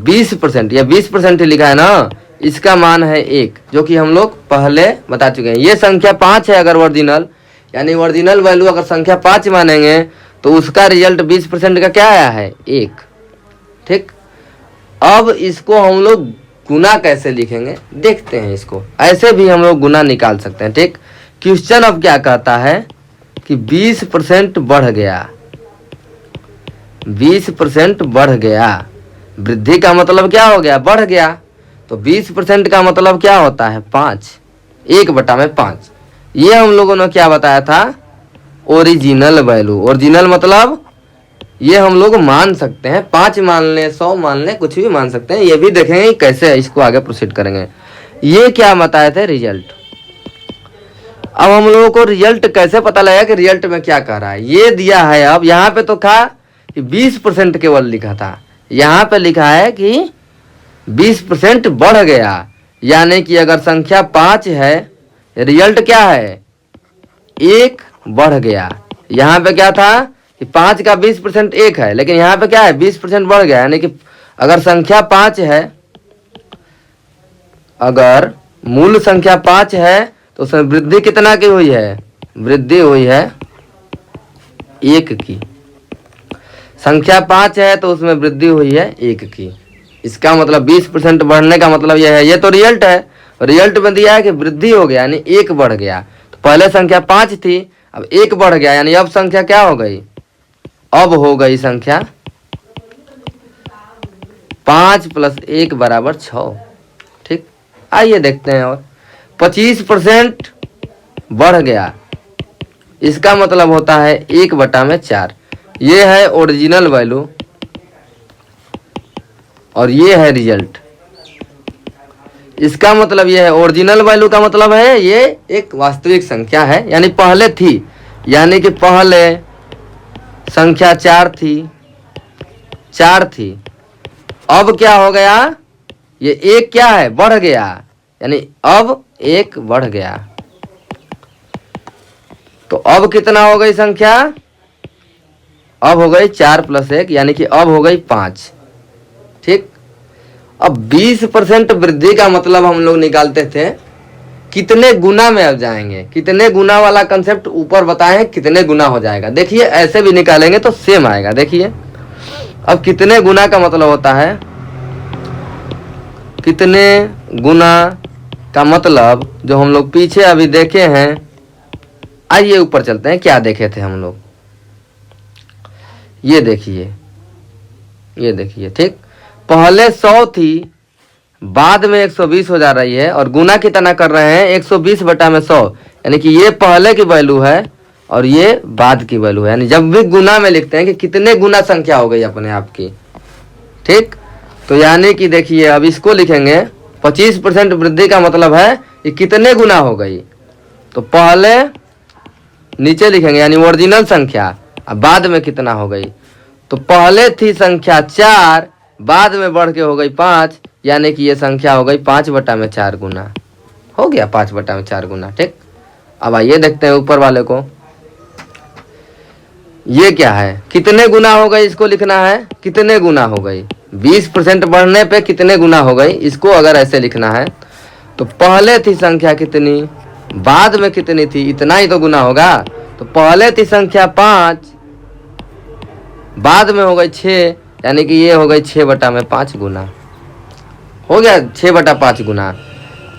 20% या 20% ही लिखा है ना, इसका मान है 1, जो कि हम लोग पहले बता चुके हैं। ये संख्या 5 है अगर ओरिजिनल, यानी ओरिजिनल वैल्यू अगर संख्या 5 मानेंगे तो उसका रिजल्ट 20% का क्या आया है? 1, ठीक। अब इसको हम लोग गुना कैसे लिखेंगे देखते हैं। इसको ऐसे भी हम लोग गुना निकाल सकते हैं, ठीक। क्वेश्चन अब क्या कहता है कि 20% बढ़ गया, 20% बढ़ गया। वृद्धि का मतलब क्या हो गया? बढ़ गया। तो 20% का मतलब क्या होता है? 5, 1/5। ये हम लोगों ने क्या बताया था? Original value. ओरिजिनल मतलब ये हम लोग मान सकते हैं, 5 मान लें, 100 मान लें, कुछ भी मान सकते हैं। ये भी देखेंगे कैसे इसको आगे प्रोसीड करेंगे। ये क्या बताए थे? रिजल्ट। अब हम लोगों को रिजल्ट कैसे पता लगा कि रिजल्ट में क्या कह रहा है? ये दिया है। अब यहाँ पे तो था कि 20% केवल लिखा था, यहाँ पे लिखा है कि 20% बढ़ गया। यानी कि अगर संख्या 5 है, रिजल्ट क्या है? 1 बढ़ गया। यहाँ पे क्या था कि 5 का 20% 1 है, लेकिन यहाँ पे क्या है? 20% बढ़ गया। यानी कि अगर संख्या 5 है, अगर मूल संख्या 5 है तो उसमें वृद्धि कितना की हुई है? वृद्धि हुई है 1 की। संख्या 5 है तो उसमें वृद्धि हुई है 1 की। इसका मतलब 20% बढ़ने का मतलब यह है। ये तो रिजल्ट है, रिजल्ट में दिया है कि वृद्धि हो गया, यानी 1 बढ़ गया। तो पहले संख्या 5 थी, अब 1 बढ़ गया, यानी अब संख्या क्या हो गई? अब हो गई संख्या 5 + 1 = 6, ठीक। आइए देखते हैं। और 25% बढ़ गया, इसका मतलब होता है 1/4। ये है ओरिजिनल वैल्यू और ये है रिजल्ट। इसका मतलब ये है, ओरिजिनल वैल्यू का मतलब है ये एक वास्तविक संख्या है, यानी पहले थी, यानी कि पहले संख्या 4 थी। अब क्या हो गया? ये 1 क्या है? बढ़ गया, यानी अब 1 बढ़ गया। तो अब कितना हो गई संख्या? अब हो गई 4 + 1, यानी कि अब हो गई 5, ठीक। अब 20% वृद्धि का मतलब हम लोग निकालते थे कितने गुना में अब जाएंगे। कितने गुना वाला कंसेप्ट ऊपर बताए हैं, कितने गुना हो जाएगा। देखिए ऐसे भी निकालेंगे तो सेम आएगा। देखिए अब कितने गुना का मतलब होता है, कितने गुना का मतलब जो हम लोग पीछे अभी देखे हैं। आइए ऊपर चलते हैं, क्या देखे थे हम लोग। ये देखिए, ठीक। पहले 100 थी, बाद में 120 हो जा रही है, और गुना कितना कर रहे हैं? 120/100, यानी कि ये पहले की वैल्यू है और ये बाद की वैल्यू है। यानी जब भी गुना में लिखते हैं कि कितने गुना संख्या हो गई अपने आप की, ठीक। तो यानी कि देखिए अब इसको लिखेंगे 25% वृद्धि का मतलब है कि कितने गुना हो गई। तो पहले नीचे लिखेंगे यानी ओरिजिनल संख्या, अब बाद में कितना हो गई। तो पहले थी संख्या 4, बाद में बढ़ के हो गई 5, यानी कि ये संख्या हो गई 5/4 गुना। हो गया 5/4 गुना, ठीक। अब आइए देखते हैं ऊपर वाले को। ये क्या है? कितने गुना हो गई, इसको लिखना है कितने गुना हो गई। 20% बढ़ने पे कितने गुना हो गई, इसको अगर ऐसे लिखना है तो पहले थी संख्या कितनी? बाद में कितनी थी, इतना ही तो गुना होगा। तो पहले थी संख्या 5, बाद में हो गई 6, यानी कि ये हो गई 6/5 गुना, हो गया 6/5 गुना।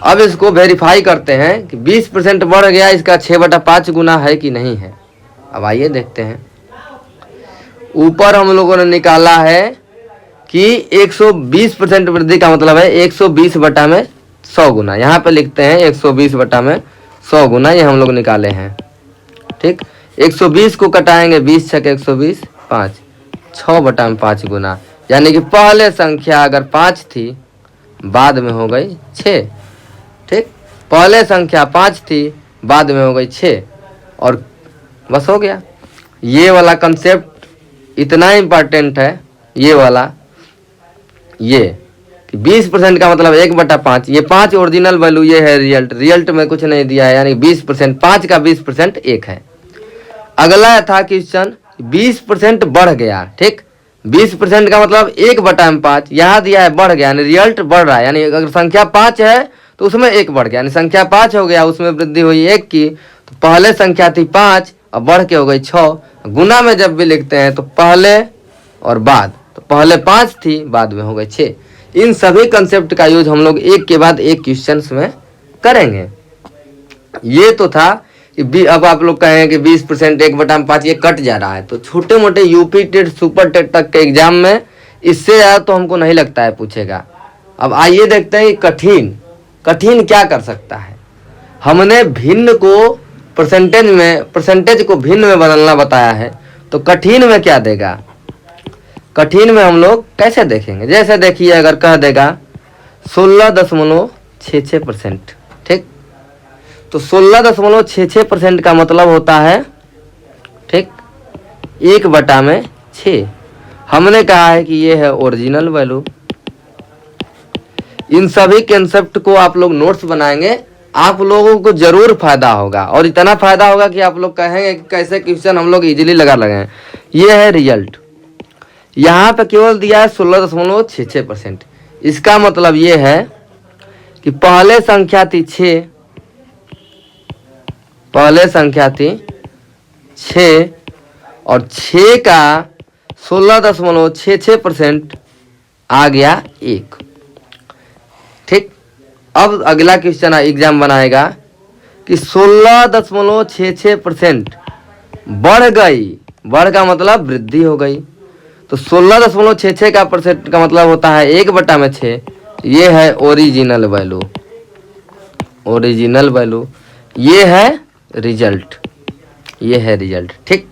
अब इसको वेरीफाई करते हैं कि 20% बढ़ गया, इसका 6/5 गुना है कि नहीं है। अब आइए देखते हैं। ऊपर हम लोगों ने निकाला है कि 120% वृद्धि का मतलब है 120/100 गुना। यहाँ पे लिखते हैं 120/100 गुना, ये हम लोग निकाले हैं। ठीक, 120 को कटाएंगे, 20 छके 120, 5, 6/5 गुना, यानी कि पहले संख्या अगर 5 थी, बाद में हो गई 6। ठीक, पहले संख्या 5 थी, बाद में हो गई 6, और बस हो गया। ये वाला कंसेप्ट इतना इम्पोर्टेंट है, ये वाला, ये कि 20% का मतलब 1/5, ये 5 ओरिजिनल वैल्यू, ये है रिजल्ट। रिजल्ट में कुछ नहीं दिया है, यानी 20%, 5 का 20% 1 है। अगला था क्वेश्चन 20% बढ़ गया। ठीक, 20% का मतलब 1/5, यहाँ दिया है बढ़ गया, यानी रिजल्ट बढ़ रहा है। यानी अगर संख्या 5 है तो उसमें 1 बढ़ गया, यानी संख्या 5 हो गया, उसमें वृद्धि हुई 1 की। तो पहले संख्या थी 5 और बढ़ के हो गई 6। गुना में जब भी लिखते हैं तो पहले और बाद, तो पहले 5 थी, बाद में हो गई 6। इन सभी कंसेप्ट का यूज हम लोग एक के बाद एक क्वेश्चंस में करेंगे। ये तो था कि अब आप लोग कहें कि 20% 1/5 ये कट जा रहा है, तो छोटे मोटे यूपी टेट, सुपर टेट तक के एग्जाम में इससे ज़्यादा तो हमको नहीं लगता है पूछेगा। अब आइए देखते हैं कठिन कठिन क्या कर सकता है। हमने भिन्न को परसेंटेज को भिन्न में बदलना बताया है, तो कठिन में क्या देगा। कठिन में हम लोग कैसे देखेंगे, जैसे देखिए अगर कह देगा 16.66%। ठीक, तो 16.66% का मतलब होता है, ठीक, 1/6। हमने कहा है कि ये है ओरिजिनल वैल्यू। इन सभी कंसेप्ट को आप लोग नोट्स बनाएंगे, आप लोगों को जरूर फायदा होगा, और इतना फायदा होगा कि आप लोग कहेंगे कि कैसे क्वेश्चन हम लोग इजीली लगा लगे। ये है रिजल्ट, यहाँ पे केवल दिया है 16.66%। इसका मतलब ये है कि पहले संख्या थी 6, पहले संख्या थी 6, और 6 का 16.66% आ गया 1। ठीक, अब अगला क्वेश्चन एग्जाम बनाएगा कि 16.66% बढ़ गई, बढ़ का मतलब वृद्धि हो गई, तो 16.66 का परसेंट का मतलब होता है 1/6। ये है ओरिजिनल वैल्यू, ओरिजिनल वैल्यू, ये है रिजल्ट, ये है रिजल्ट। ठीक,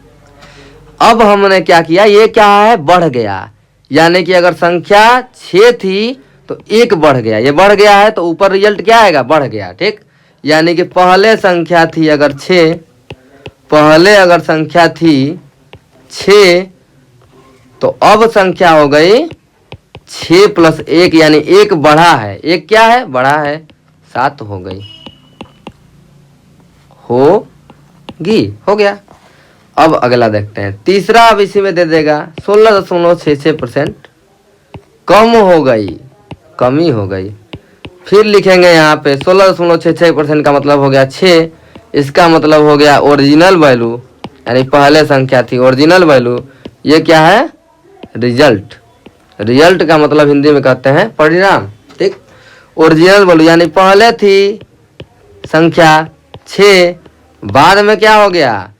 अब हमने क्या किया, ये क्या है, बढ़ गया, यानी कि अगर संख्या 6 थी तो 1 बढ़ गया, ये बढ़ गया है, तो ऊपर रिजल्ट क्या आएगा, बढ़ गया। ठीक, यानी कि पहले संख्या थी अगर 6, पहले अगर संख्या थी 6, तो अब संख्या हो गई 6 + 1, यानी 1 बढ़ा है, 1 क्या है, बढ़ा है, 7 हो गई, होगी, हो गया। अब अगला देखते हैं, तीसरा अब इसी में दे देगा 16.66% कम हो गई, कमी हो गई। फिर लिखेंगे यहाँ पे 16.66% का मतलब हो गया 6, इसका मतलब हो गया ओरिजिनल वैल्यू, यानी पहले संख्या थी ओरिजिनल वैल्यू। ये क्या है, रिजल्ट। रिजल्ट का मतलब हिंदी में कहते हैं परिणाम। ठीक, ओरिजिनल वैल्यू यानी पहले थी संख्या 6, बाद में क्या हो गया,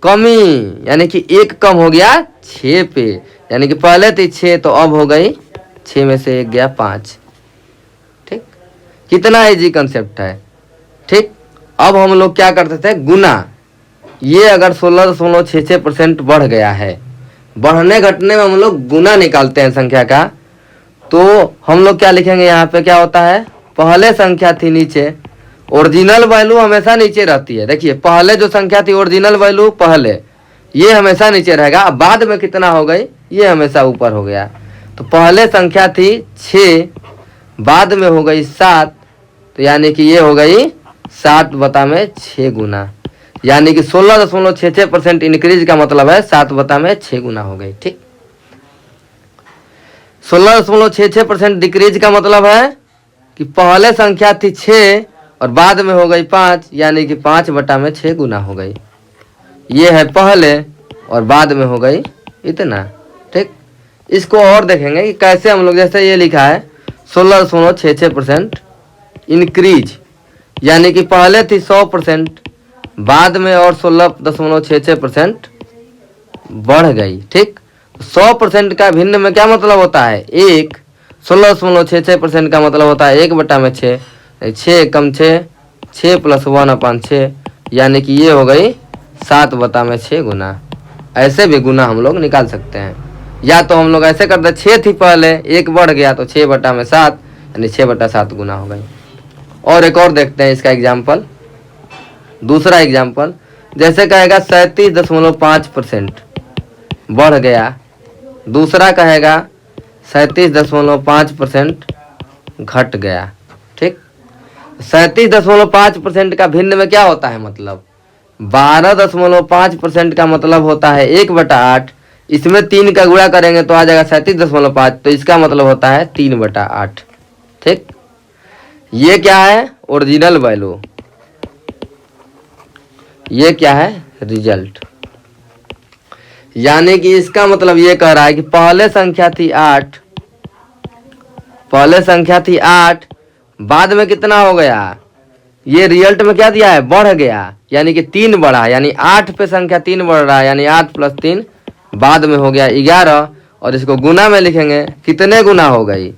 कमी, यानी कि 1 कम हो गया 6 पे, यानी कि पहले थी 6 तो अब हो गई 6 में से 1 गया 5। ठीक, कितना इजी कंसेप्ट है। ठीक, अब हम लोग क्या करते थे, गुना। ये अगर 16.66% बढ़ गया है, बढ़ने घटने में हम लोग गुना निकालते हैं संख्या का, तो हम लोग क्या लिखेंगे, यहाँ पे क्या होता है, पहले संख्या थी नीचे, ओरिजिनल वैल्यू हमेशा नीचे रहती है। देखिए पहले जो संख्या थी ओरिजिनल वैल्यू पहले, ये हमेशा नीचे रहेगा। अब बाद में कितना हो गई, ये हमेशा ऊपर हो गया। तो पहले संख्या थी 6, बाद में हो गई 7, तो यानी कि ये हो गई 7/6 गुना, यानी कि 16.66% इंक्रीज का मतलब है 7/6 गुना हो गई। ठीक, 16.66% डिक्रीज का मतलब है कि पहले संख्या थी 6 और बाद में हो गई 5, यानी कि 5/6 गुना हो गई। ये है पहले और बाद में हो गई इतना। ठीक, इसको और देखेंगे कि कैसे हम लोग, जैसे ये लिखा है 16.66% इंक्रीज, यानी कि पहले थी 100%, बाद में और 16.66% बढ़ गई। ठीक, 100% का भिन्न में क्या मतलब होता है? 1। 16.66% का मतलब होता है 1/6, 6 कम 6, 6 + 1/6, यानी कि ये हो गई 7/6 गुना। ऐसे भी गुना हम लोग निकाल सकते हैं, या तो हम लोग ऐसे करते 6 थी पहले, 1 बढ़ गया तो 6/7, यानी 6/7 गुना हो गई। और एक और देखते हैं इसका एग्जाम्पल, दूसरा एग्जाम्पल, जैसे कहेगा 37.5% बढ़ गया, दूसरा कहेगा 37.5% घट गया। ठीक, 37.5% का भिन्न में क्या होता है? मतलब 12.5% का मतलब होता है 1/8, इसमें 3 का गुणा करेंगे तो आ जाएगा 37.5, तो इसका मतलब होता है 3/8। ठीक, ये क्या है? Original value. ये क्या है? रिजल्ट। यानी कि इसका मतलब ये कह रहा है कि पहले संख्या थी 8, पहले संख्या थी 8, बाद में कितना हो गया? ये रिजल्ट में क्या दिया है? बढ़ गया, यानी कि 3 बढ़ा, यानी 8 पे संख्या 3 बढ़ रहा है, यानी 8 + 3 बाद में हो गया 11। और इसको गुना में लिखेंगे, कितने गुना हो गई?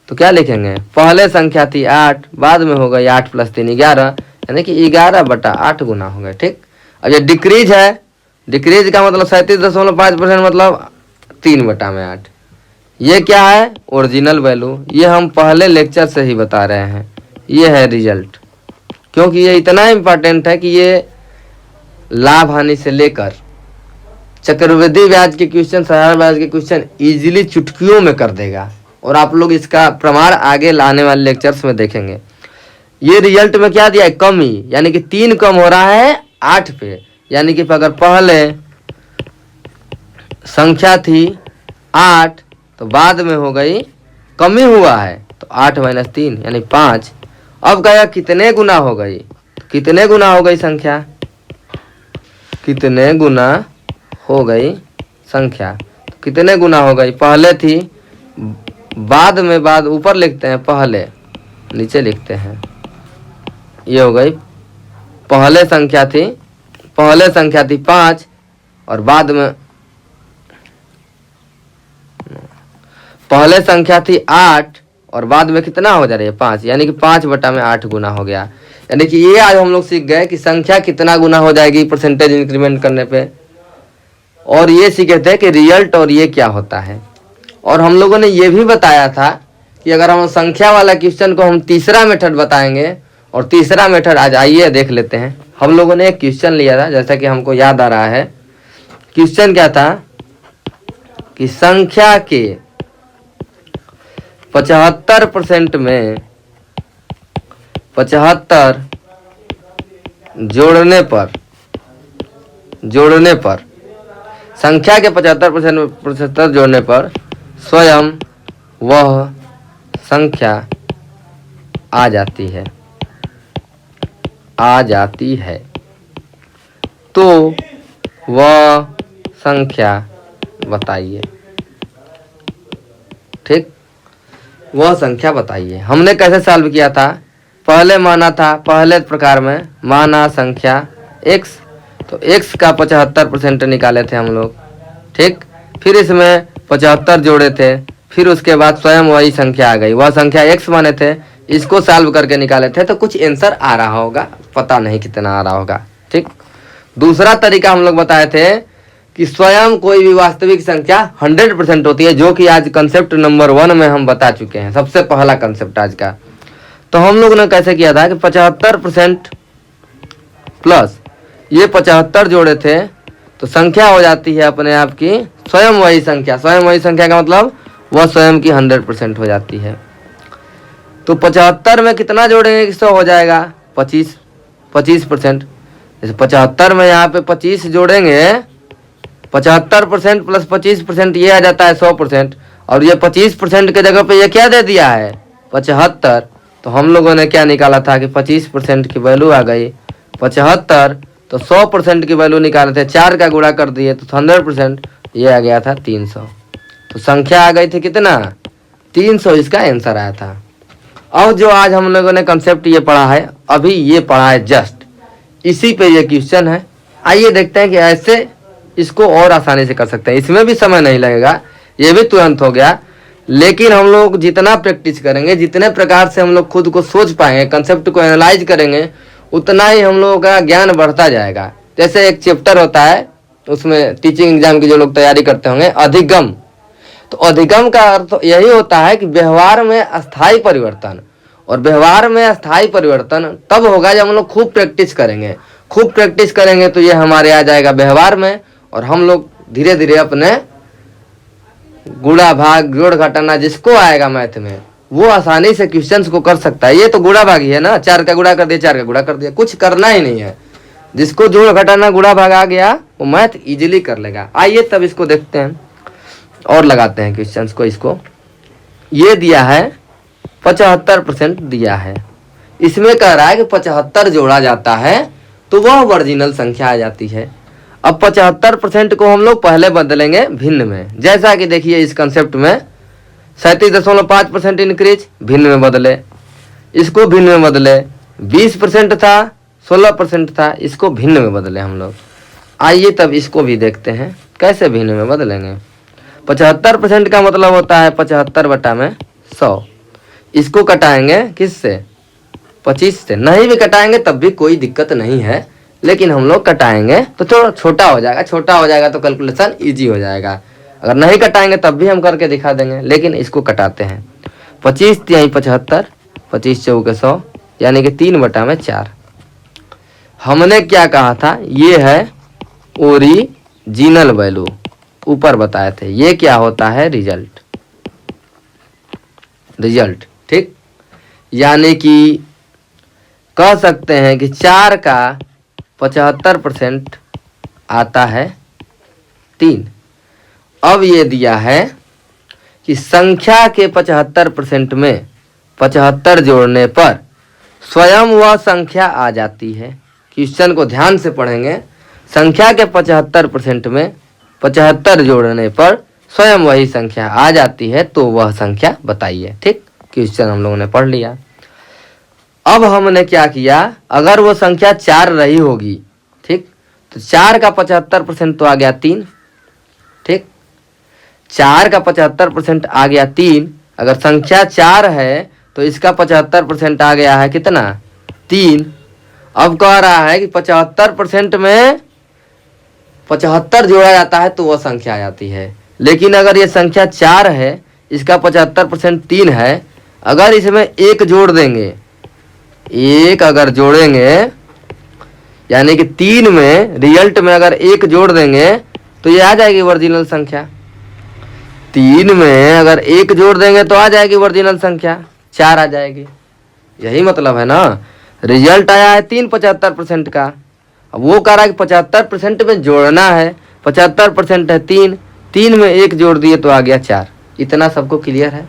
तो क्या लिखेंगे? पहले संख्या थी 8, बाद में हो गई 8 + 3 11, यानी कि 11/8 गुना हो गए। ठीक, अब ये डिक्रीज है, डिक्रीज का मतलब 37.5% मतलब 3/8। ये क्या है? Original value. ये हम पहले लेक्चर से ही बता रहे हैं, ये है रिजल्ट। क्योंकि ये इतना इम्पोर्टेंट है कि ये लाभ हानि से लेकर चक्रवृद्धि ब्याज के क्वेश्चन, साधारण ब्याज के क्वेश्चन इजीली चुटकियों में कर देगा, और आप लोग इसका प्रमाण आगे लाने वाले लेक्चर्स में देखेंगे। ये रिजल्ट में क्या दिया है? कमी, यानी कि 3 कम हो रहा है 8 पे, यानी कि अगर पहले संख्या थी 8 तो बाद में हो गई, कमी हुआ है तो 8 - 3 यानी 5। अब कहेगा कितने गुना हो गई? कितने गुना हो गई संख्या? कितने गुना हो गई संख्या? तो कितने गुना हो गई? पहले थी, बाद में, बाद ऊपर लिखते हैं, पहले नीचे लिखते हैं। ये हो गई पहले संख्या थी, पहले संख्या थी 5 और बाद में पहले संख्या थी 8 और बाद में कितना हो जा रही है? 5, यानी कि 5/8 गुना हो गया। यानी कि ये आज हम लोग सीख गए कि संख्या कितना गुना हो जाएगी परसेंटेज इंक्रीमेंट करने पे, और ये सीखे थे कि रिजल्ट और ये क्या होता है। और हम लोगों ने ये भी बताया था कि अगर हम संख्या वाला क्वेश्चन को हम तीसरा मेथड बताएंगे, और तीसरा मेथड आज आइए देख लेते हैं। हम लोगों ने एक क्वेश्चन लिया था, जैसा कि हमको याद आ रहा है। क्वेश्चन क्या था कि संख्या के 75% में 75 जोड़ने पर संख्या के 75% में 75 जोड़ने पर स्वयं वह संख्या आ जाती है, तो वह संख्या बताइए। ठीक, वह संख्या बताइए। हमने कैसे सॉल्व किया था? पहले माना था, पहले प्रकार में माना संख्या x, तो x का 75% निकाले थे हम लोग। ठीक, फिर इसमें 75 जोड़े थे, फिर उसके बाद स्वयं वही संख्या आ गई, वह संख्या x माने थे, इसको सॉल्व करके निकाले थे, तो कुछ आंसर आ रहा होगा, पता नहीं कितना आ रहा होगा। ठीक, दूसरा तरीका हम लोग बताए थे कि स्वयं कोई भी वास्तविक संख्या 100% होती है, जो कि आज कंसेप्ट नंबर 1 में हम बता चुके हैं, सबसे पहला कंसेप्ट आज का। तो हम लोग ने कैसे किया था कि 75% प्लस ये 75 जोड़े थे, तो संख्या हो जाती है अपने आप की स्वयं वही संख्या। स्वयं वही संख्या का मतलब वह स्वयं की 100% हो जाती है। तो 75 में कितना जोड़ेंगे कि 100 हो जाएगा? 25%। जैसे 75 में यहाँ पे 25 जोड़ेंगे, 75% प्लस 25% ये आ जाता है 100%, और ये 25% के जगह पे ये क्या दे दिया है? 75, तो हम लोगों ने क्या निकाला था कि 25% की वैल्यू आ गई 75, तो 100% की वैल्यू निकाले थे, 4 का गुणा कर दिए तो 100%, ये आ गया था 300। तो संख्या आ गई थी कितना, 300, इसका आंसर आया था। अब जो आज हम लोगों ने कंसेप्ट ये पढ़ा है, अभी ये पढ़ा है जस्ट, इसी पे ये क्वेश्चन है। आइए देखते हैं कि ऐसे इसको और आसानी से कर सकते हैं, इसमें भी समय नहीं लगेगा, ये भी तुरंत हो गया। लेकिन हम लोग जितना प्रैक्टिस करेंगे, जितने प्रकार से हम लोग खुद को सोच पाएंगे, कंसेप्ट को एनालाइज करेंगे, उतना ही हम लोगों का ज्ञान बढ़ता जाएगा। जैसे एक चैप्टर होता है, उसमें टीचिंग एग्जाम की जो लोग तैयारी करते होंगे, अधिगम। तो अधिगम का अर्थ यही होता है कि व्यवहार में अस्थायी परिवर्तन। और व्यवहार में अस्थायी परिवर्तन तब होगा जब हम लोग खूब प्रैक्टिस करेंगे। खूब प्रैक्टिस करेंगे तो ये हमारे आ जाएगा व्यवहार में, और हम लोग धीरे धीरे अपने गुणा भाग जोड़ घटाना जिसको आएगा मैथ में, वो आसानी से क्वेश्चंस को कर सकता है। ये तो गुणा भाग ही है ना, 4 का गुणा कर दिया, 4 का गुणा कर दिया, कुछ करना ही नहीं है। जिसको जोड़ घटाना गुणा भाग आ गया वो मैथ इजीली कर लेगा। आइए तब इसको देखते हैं और लगाते हैं क्वेश्चंस को। इसको ये दिया है 75% दिया है, इसमें कह रहा है कि 75 जोड़ा जाता है तो वह ओरिजिनल संख्या आ जाती है। अब 75% को हम लोग पहले बदलेंगे भिन्न में, जैसा कि देखिए इस कंसेप्ट में 37.5% इंक्रीज भिन्न में बदले, इसको भिन्न में बदले, 20% था 16% था, इसको भिन्न में बदले हम लोग। आइए तब इसको भी देखते हैं कैसे भिन्न में बदलेंगे। 75% का मतलब होता है 75/100। इसको कटाएंगे किससे, 25 से। नहीं भी कटाएंगे तब भी कोई दिक्कत नहीं है, लेकिन हम लोग कटाएंगे तो थोड़ा छोटा हो जाएगा, छोटा हो जाएगा तो कैलकुलेशन इजी हो जाएगा। अगर नहीं कटाएंगे तब भी हम करके दिखा देंगे, लेकिन इसको कटाते हैं। 25 × 75, 25 × 4 = 100, यानी कि 3/4। हमने क्या कहा था, ये है ओरिजिनल वैल्यू, ऊपर बताए थे। ये क्या होता है, रिजल्ट। ठीक, यानी कि कह सकते हैं कि 4 का 75% आता है 3। अब ये दिया है कि संख्या के 75% में 75 जोड़ने पर स्वयं वह संख्या आ जाती है। क्वेश्चन को ध्यान से पढ़ेंगे। संख्या के 75% में 75 जोड़ने पर स्वयं वही संख्या आ जाती है, तो वह संख्या बताइए। ठीक, क्वेश्चन हम लोगों ने पढ़ लिया। अब हमने क्या किया, अगर वो संख्या 4 रही होगी, ठीक, तो 4 का 75% तो आ गया 3। ठीक, 4 का 75% आ गया 3। अगर संख्या 4 है तो इसका 75% आ गया है कितना, 3। अब कह रहा है कि 75% में 75 जोड़ा जाता है तो वह संख्या आ जाती है। लेकिन अगर ये संख्या 4 है, इसका 75% 3 है, अगर इसमें 1 जोड़ देंगे, 1 अगर जोड़ेंगे, यानी कि 3 में रिजल्ट में अगर 1 जोड़ देंगे तो ये आ जाएगी ओरिजिनल संख्या। 3 में अगर 1 जोड़ देंगे तो आ जाएगी ओरिजिनल संख्या, 4 आ जाएगी। यही मतलब है ना। रिजल्ट आया है 3 75% का। अब वो कह रहा है कि 75% में जोड़ना है, 75% है 3, 3 में 1 जोड़ दिए तो आ गया 4। इतना सबको क्लियर है।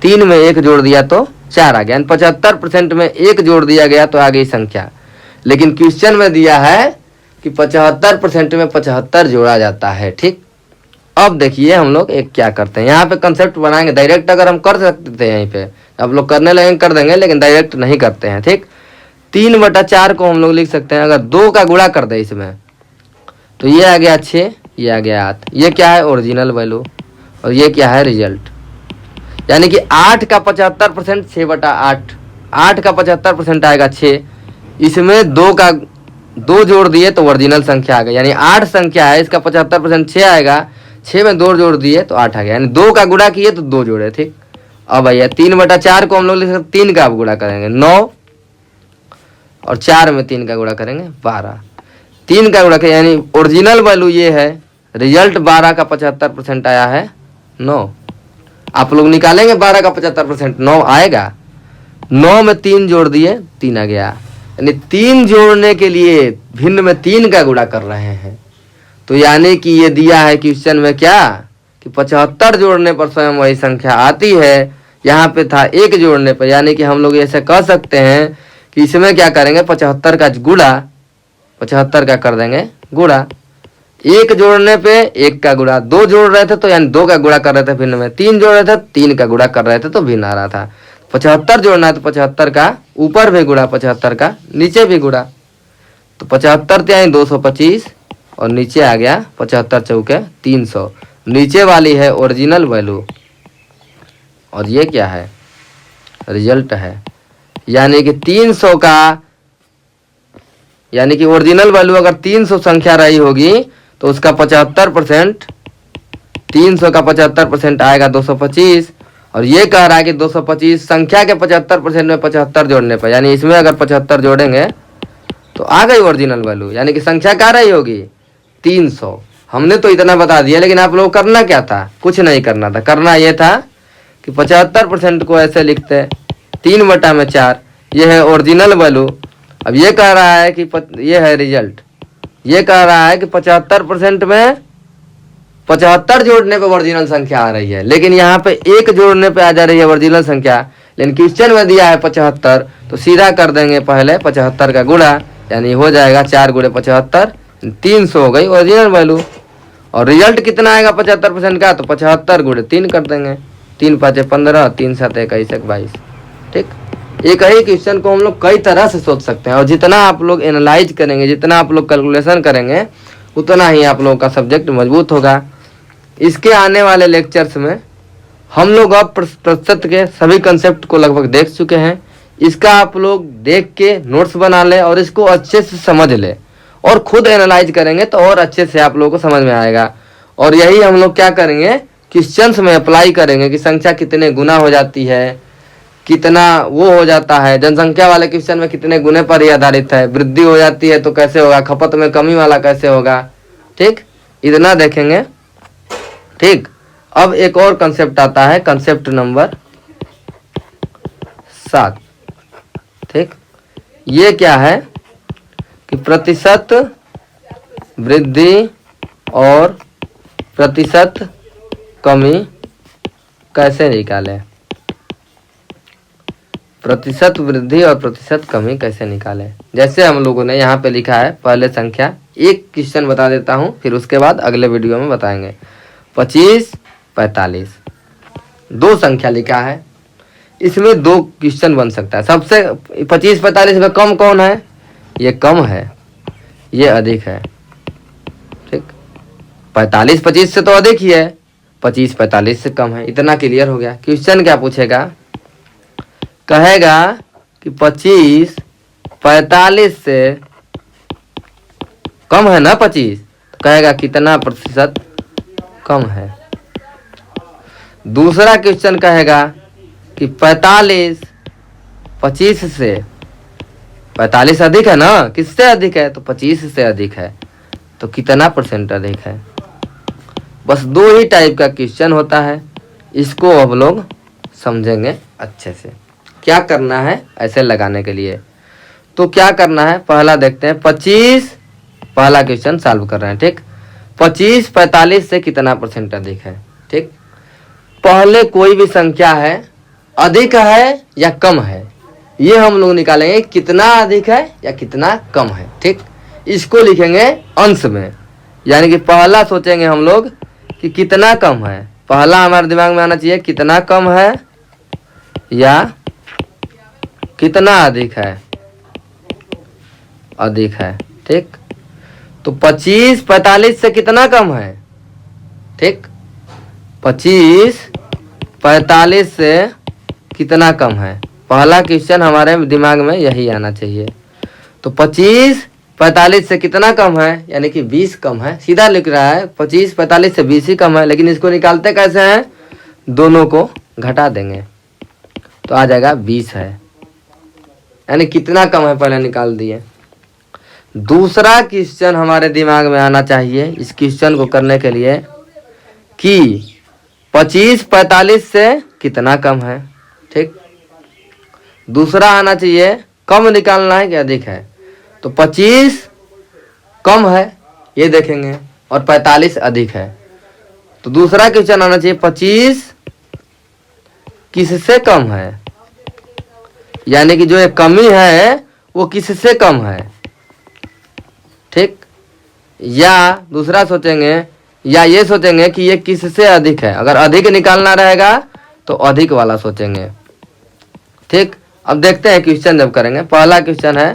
3 में 1 जोड़ दिया तो 4 आ गया, 75% में 1 जोड़ दिया गया तो आ गई संख्या। लेकिन क्वेश्चन में दिया है कि 75% में 75 जोड़ा जाता है। ठीक, अब देखिए हम लोग एक क्या करते हैं, यहाँ पे कंसेप्ट बनाएंगे। डायरेक्ट अगर हम कर सकते थे यहीं पे, अब लोग करने लगेंगे कर देंगे, लेकिन डायरेक्ट नहीं करते हैं। ठीक, 3/4 को हम लोग लिख सकते हैं, अगर 2 का गुणा कर दे इसमें तो ये आ गया 6, ये आ गया 8। ये क्या है, ओरिजिनल वैल्यू, और ये क्या है, रिजल्ट। यानी कि 8 का 75% 6/8, 8 का 75% आएगा 6। इसमें 2 जोड़ दिए तो ओरिजिनल संख्या आ गई, यानी 8 संख्या है, इसका 75% 6 आएगा, 6 में 2 जोड़ दिए तो 8 आ गया, यानी 2 का गुणा किए तो 2 जोड़े। ठीक, अब भैया 3/4 को हम लोग लिख सकते, 3 का गुणा करेंगे 9, और 4 में 3 का गुणा करेंगे 12। 3 का गुणा करें, यानी ओरिजिनल वैल्यू ये है, रिजल्ट 12 का 75% आया है 9। आप लोग निकालेंगे 12 का 75%, 9 आएगा। 9 में 3 जोड़ दिए 3 आ गया, यानी 3 जोड़ने के लिए भिन्न में 3 का गुणा कर रहे हैं। तो यानी कि ये दिया है क्वेश्चन में क्या, कि 75 जोड़ने पर स्वयं वही संख्या आती है, यहाँ पे था 1 जोड़ने पे, यानी कि हम लोग ऐसे कह सकते हैं कि इसमें क्या करेंगे 75 का गुणा, 75 का कर देंगे गुणा, 1 जोड़ने पे 1 का गुणा, 2 जोड़ रहे थे तो यानी 2 का गुणा कर रहे थे भिन्न में, 3 जोड़ रहे थे 3 का गुणा कर रहे थे तो भिन्न आ रहा था। 75 जोड़ना है तो 75 का ऊपर भी गुणा, 75 का नीचे भी गुणा, तो 75 यानी 225 और नीचे आ गया 75 चौके 300। नीचे वाली है ओरिजिनल वैल्यू और ये क्या है रिजल्ट है, यानी कि 300 का, यानी कि ओरिजिनल वैल्यू अगर 300 संख्या रही होगी तो उसका 75%, 300 का 75% आएगा 225। और ये कह रहा है कि 225 संख्या के 75% में 75 जोड़ने पर, यानी इसमें अगर 75 जोड़ेंगे तो आ गई ओरिजिनल वैल्यू, यानी कि संख्या क्या रही होगी 300। हमने तो इतना बता दिया, लेकिन आप लोग करना क्या था, कुछ नहीं करना था। करना ये था कि 75% को ऐसे लिखते 3/4, ये है ओरिजिनल वैल्यू। अब ये कह रहा है कि ये है रिजल्ट, ये कह रहा है कि 75% में 75 जोड़ने पे ओरिजिनल संख्या आ रही है, लेकिन यहाँ पे 1 जोड़ने पे आ जा रही है ओरिजिनल संख्या। लेकिन क्वेश्चन में दिया है 75, तो सीधा कर देंगे पहले 75 का गुणा, यानी हो जाएगा 4 गुणे 75, 300 हो गई ओरिजिनल वैल्यू। और रिजल्ट कितना आएगा 75% का, तो 75 गुणे 3 कर देंगे, 3 5 15, 3 7 21 22। ठीक, एक ही क्वेश्चन को हम लोग कई तरह से सोच सकते हैं, और जितना आप लोग एनालाइज करेंगे, जितना आप लोग कैलकुलेशन करेंगे, उतना ही आप लोगों का सब्जेक्ट मजबूत होगा। इसके आने वाले लेक्चर्स में हम लोग अब प्रतिशत के सभी कंसेप्ट को लगभग देख चुके हैं। इसका आप लोग देख के नोट्स बना ले और इसको अच्छे से समझ ले, और खुद एनालाइज करेंगे तो और अच्छे से आप लोगों को समझ में आएगा। और यही हम लोग क्या करेंगे, क्वेश्चंस में अप्लाई करेंगे कि संख्या कितने गुना हो जाती है, कितना वो हो जाता है, जनसंख्या वाले क्वेश्चन में कितने गुने पर ही आधारित है, वृद्धि हो जाती है तो कैसे होगा, खपत में कमी वाला कैसे होगा। ठीक, इतना देखेंगे। ठीक, अब एक और कंसेप्ट आता है, कंसेप्ट नंबर 7। ठीक, ये क्या है कि प्रतिशत वृद्धि और प्रतिशत कमी कैसे निकालें, प्रतिशत वृद्धि और प्रतिशत कमी कैसे निकालें। जैसे हम लोगों ने यहाँ पे लिखा है, पहले संख्या एक क्वेश्चन बता देता हूँ, फिर उसके बाद अगले वीडियो में बताएंगे। 25 45 दो संख्या लिखा है, इसमें 2 क्वेश्चन बन सकता है। सबसे 25 45 में कम कौन है, ये कम है, ये अधिक है। ठीक, 45 25 से तो अधिक ही है, 25 45 से कम है। इतना क्लियर हो गया। क्वेश्चन क्या पूछेगा, कहेगा कि 25 45 से कम है ना 25, तो कहेगा कितना प्रतिशत कम है। दूसरा क्वेश्चन कहेगा कि 45 25 से, 45 अधिक है ना, किससे अधिक है, तो 25 से अधिक है, तो कितना परसेंट अधिक है। बस 2 ही टाइप का क्वेश्चन होता है, इसको हम लोग समझेंगे अच्छे से। क्या करना है ऐसे लगाने के लिए, तो क्या करना है, पहला देखते हैं 25, पहला क्वेश्चन सॉल्व कर रहे हैं। ठीक, 25 45 से कितना परसेंट अधिक है। ठीक, पहले कोई भी संख्या है, अधिक है या कम है, ये हम लोग निकालेंगे कितना अधिक है या कितना कम है। ठीक, इसको लिखेंगे अंश में, यानी कि पहला सोचेंगे हम लोग कि कितना कम है। पहला हमारे दिमाग में आना चाहिए कितना कम है या कितना अधिक है, अधिक है। ठीक, तो 25 45 से कितना कम है। ठीक, 25 45 से कितना कम है, पहला क्वेश्चन हमारे दिमाग में यही आना चाहिए। तो 25 45 से कितना कम है, यानी कि 20 कम है। सीधा लिख रहा है 25 45 से 20 ही कम है, लेकिन इसको निकालते कैसे हैं, दोनों को घटा देंगे तो आ जाएगा 20 है, यानी कितना कम है पहले निकाल दिए। दूसरा क्वेश्चन हमारे दिमाग में आना चाहिए इस क्वेश्चन को करने के लिए कि 25 45 से कितना कम है। ठीक, दूसरा आना चाहिए कम निकालना है कि अधिक है, तो 25 कम है ये देखेंगे और 45 अधिक है। तो दूसरा क्वेश्चन आना चाहिए 25 किससे कम है, यानी कि जो एक कमी है वो किससे कम है, ठीक। या दूसरा सोचेंगे, या ये सोचेंगे कि ये किससे अधिक है। अगर अधिक निकालना रहेगा तो अधिक वाला सोचेंगे, ठीक। अब देखते हैं क्वेश्चन जब करेंगे। पहला क्वेश्चन है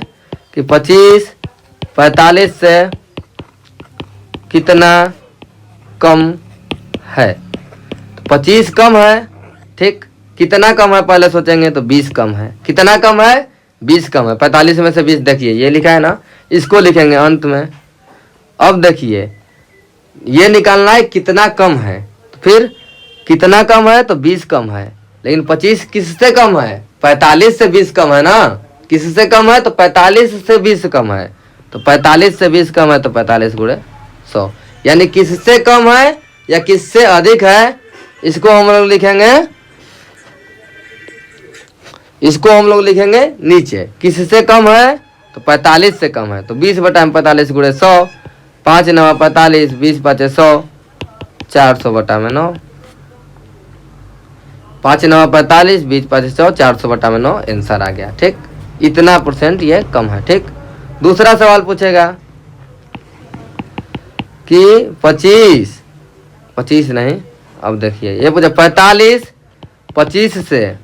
कि 25 45 से कितना कम है। तो 25 कम है, ठीक। कितना कम है पहले सोचेंगे, तो 20 कम है। कितना कम है, 20 कम है। 45 में से 20, देखिए ये लिखा है ना, इसको लिखेंगे अंत में। अब देखिए ये निकालना है कितना कम है, तो फिर कितना कम है, तो 20 कम है। लेकिन 25 किससे कम है, 45 से 20 कम है ना। किससे कम है, तो 45 से 20 कम है। तो 45 से 20 कम है, तो 45 गुणे 100, यानी किससे कम है या किससे अधिक है, इसको हम लोग लिखेंगे, इसको हम लोग लिखेंगे नीचे। किससे कम है, तो 45 से कम है। तो 20 बटा 45 गुणे 100, 5 9 45, 20 5 100, 400 बटा में 9, 5 9 45, 20 5 100, 400 बटा में 9 आंसर आ गया, ठीक। इतना % ये कम है, ठीक। दूसरा सवाल पूछेगा कि 25 नहीं, अब देखिए ये पूछा 45 25 से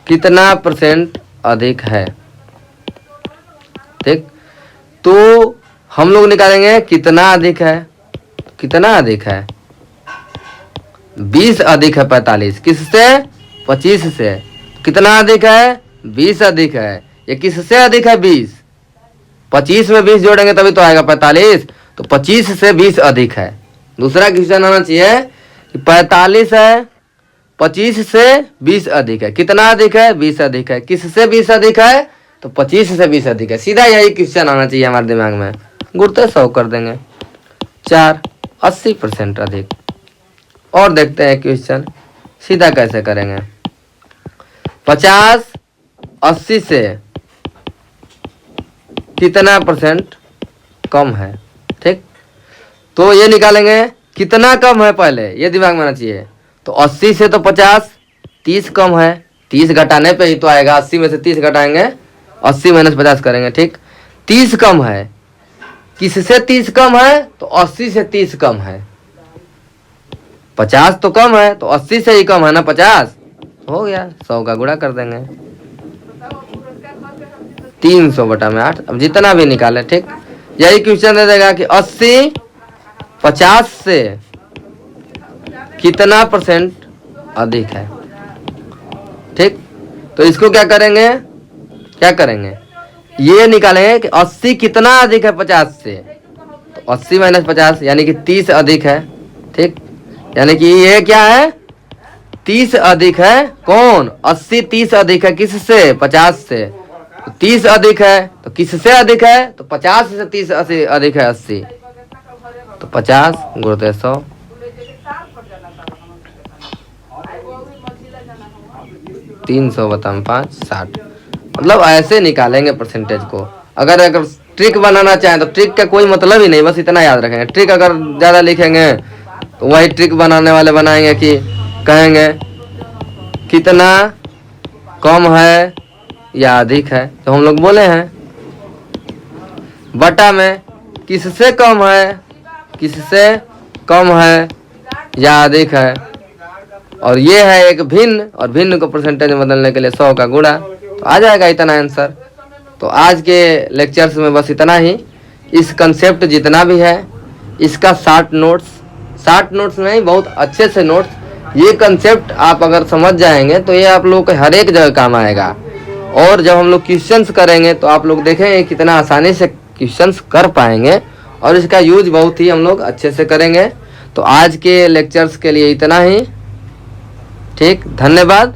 कितना % अधिक है, ठीक। तो हम लोग निकालेंगे कितना अधिक है। कितना अधिक है, 20 अधिक है 45, किससे, 25 से। कितना अधिक है, 20 अधिक है। ये किससे अधिक है, 20। 25 में 20 जोड़ेंगे तभी तो आएगा 45, तो 25 से 20 अधिक है। दूसरा क्वेश्चन आना चाहिए कि 45 है, 25 से 20 अधिक है। कितना अधिक है, 20 अधिक है। किससे 20 अधिक है, तो 25 से 20 अधिक है। सीधा यही क्वेश्चन आना चाहिए हमारे दिमाग में। गुणते 100 कर देंगे। 4 80% अधिक। और देखते हैं क्वेश्चन सीधा कैसे करेंगे। 50 80 से कितना % कम है, ठीक। तो ये निकालेंगे कितना कम है, पहले ये दिमाग में आना चाहिए। तो 80 से तो 50 30 कम है, 30 घटाने पे ही तो आएगा। 80 में से 30 घटाएंगे, 80 - 50 करेंगे, ठीक। 30 कम है, किससे 30 कम है, तो 80 से 30 कम है। 50 तो कम है, तो 80 से ही कम है ना 50, हो गया। 100 का गुणा कर देंगे, 300 बटा में 8। अब जितना भी निकाले, ठीक। यही क्वेश्चन दे देगा कि 80 50 से कितना % अधिक है, ठीक। तो इसको क्या करेंगे, ये निकालेंगे कि 80 कितना अधिक है 50 से। तो 80 - 50 यानी कि 30 अधिक है, ठीक। यानी कि ये क्या है, 30 अधिक है। कौन, 80 30 अधिक है किससे, 50 से। तो 30 अधिक है, तो किससे अधिक है, तो 50 से 30 अधिक है 80। तो 50 गुणित 100, 300 बटा 5 60। मतलब ऐसे निकालेंगे परसेंटेज को। अगर ट्रिक बनाना चाहें तो ट्रिक का कोई मतलब ही नहीं, बस इतना याद रखेंगे। ट्रिक अगर ज़्यादा लिखेंगे तो वही ट्रिक बनाने वाले बनाएंगे कि कहेंगे कितना कम है या अधिक है, तो हम लोग बोले हैं। बटा में किससे कम है या अधिक है, और ये है एक भिन्न, और भिन्न को परसेंटेज में बदलने के लिए 100 का गुणा, तो आ जाएगा इतना आंसर। तो आज के लेक्चर्स में बस इतना ही। इस कंसेप्ट जितना भी है इसका शॉर्ट नोट्स नहीं, बहुत अच्छे से नोट्स। ये कंसेप्ट आप अगर समझ जाएंगे तो ये आप लोगों के हर एक जगह काम आएगा। और जब हम लोग क्वेश्चंस करेंगे तो आप लोग देखेंगे कितना आसानी से क्वेश्चंस कर पाएंगे, और इसका यूज बहुत ही हम लोग अच्छे से करेंगे। तो आज के लेक्चर्स के लिए इतना ही, ठीक। धन्यवाद।